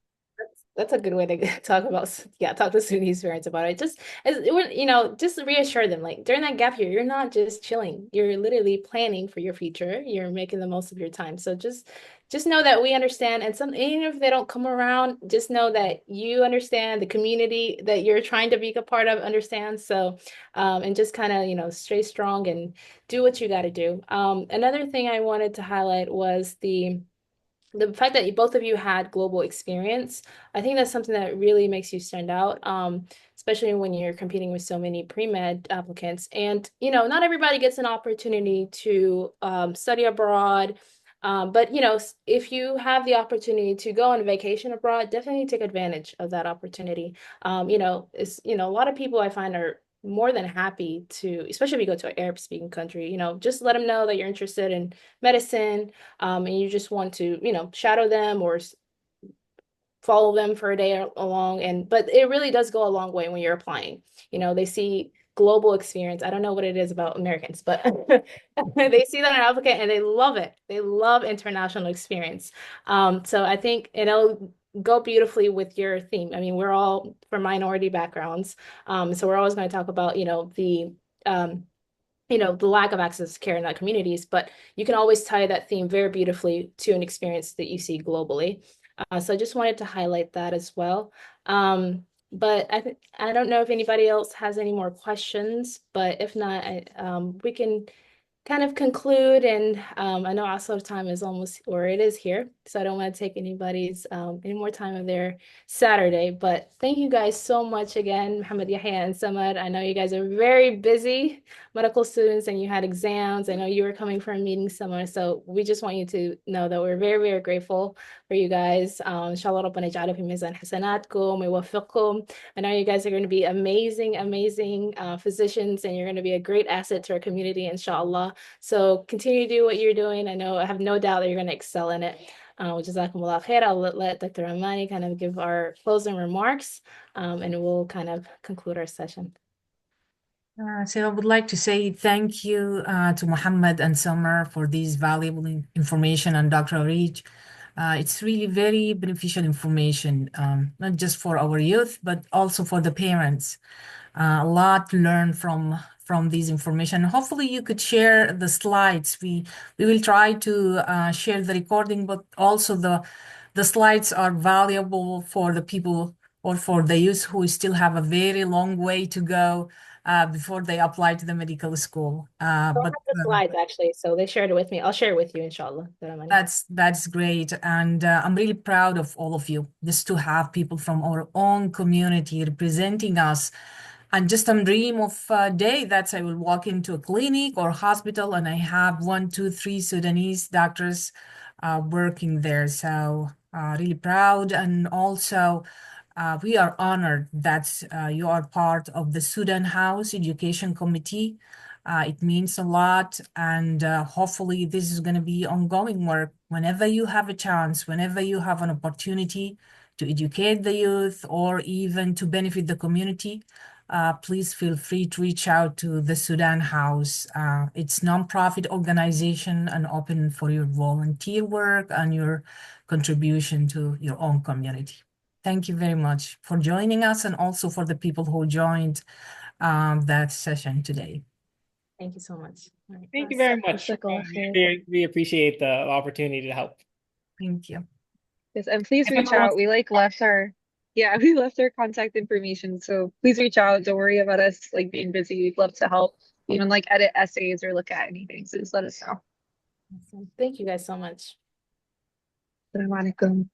That's a good way to talk about, yeah, talk to students' parents about it. Just as it would, just reassure them, like during that gap year, you're not just chilling. You're literally planning for your future. You're making the most of your time. So just know that we understand. And even if they don't come around, just know that you understand, the community that you're trying to be a part of understands. So, and just kind of, stay strong and do what you got to do. Another thing I wanted to highlight was the fact that both of you had global experience. I think that's something that really makes you stand out, especially when you're competing with so many pre-med applicants. And, not everybody gets an opportunity to study abroad. But, if you have the opportunity to go on vacation abroad, definitely take advantage of that opportunity. A lot of people I find are more than happy to, especially if you go to an Arab speaking country, just let them know that you're interested in medicine, and you just want to, shadow them or follow them for a day along. But it really does go a long way when you're applying. They see global experience. I don't know what it is about Americans, but they see that in an applicant and they love it. They love international experience. So I think it'll go beautifully with your theme. I mean, we're all from minority backgrounds. So we're always going to talk about, the lack of access to care in that communities, but you can always tie that theme very beautifully to an experience that you see globally. So I just wanted to highlight that as well. But I don't know if anybody else has any more questions, but if not, we can kind of conclude, and I know also time is almost, or it is here, so I don't want to take anybody's any more time of their Saturday. But thank you guys so much again, Muhammad, Yahya, and Samad. I know you guys are very busy medical students, and you had exams. I know you were coming for a meeting somewhere, so we just want you to know that we're very, very grateful for you guys. Inshallah ربنا يجعله في ميزان حسناتكم ويوفقكم. I know you guys are going to be amazing, amazing physicians, and you're going to be a great asset to our community, inshallah. So continue to do what you're doing. I know, I have no doubt that you're going to excel in it. Jazakumullah khair. I'll let Dr. Amani kind of give our closing remarks, and we'll kind of conclude our session. So I would like to say thank you to Muhammad and Summer for this valuable information, and Dr. Arij. It's really very beneficial information, not just for our youth, but also for the parents. A lot to learn from this information. Hopefully you could share the slides. We will try to share the recording, but also the slides are valuable for the people or for the youth who still have a very long way to go before they apply to the medical school. I have the slides actually, so they shared it with me. I'll share it with you, inshallah. That's great, and I'm really proud of all of you. Just to have people from our own community representing us. And just a dream of a day that I will walk into a clinic or hospital and I have 1, 2, 3 Sudanese doctors working there. So really proud. And also we are honored that you are part of the Sudan House Education Committee. It means a lot. And hopefully this is going to be ongoing work. Whenever you have a chance, whenever you have an opportunity to educate the youth or even to benefit the community, please feel free to reach out to the Sudan House. It's a nonprofit organization and open for your volunteer work and your contribution to your own community. Thank you very much for joining us and also for the people who joined that session today. Thank you so much. Thank you very much. We appreciate the opportunity to help. Thank you. Yes, and please reach out. We left our contact information, so please reach out. Don't worry about us being busy. We'd love to help, even edit essays or look at anything. So just let us know. Awesome. Thank you guys so much. Assalamu alaikum.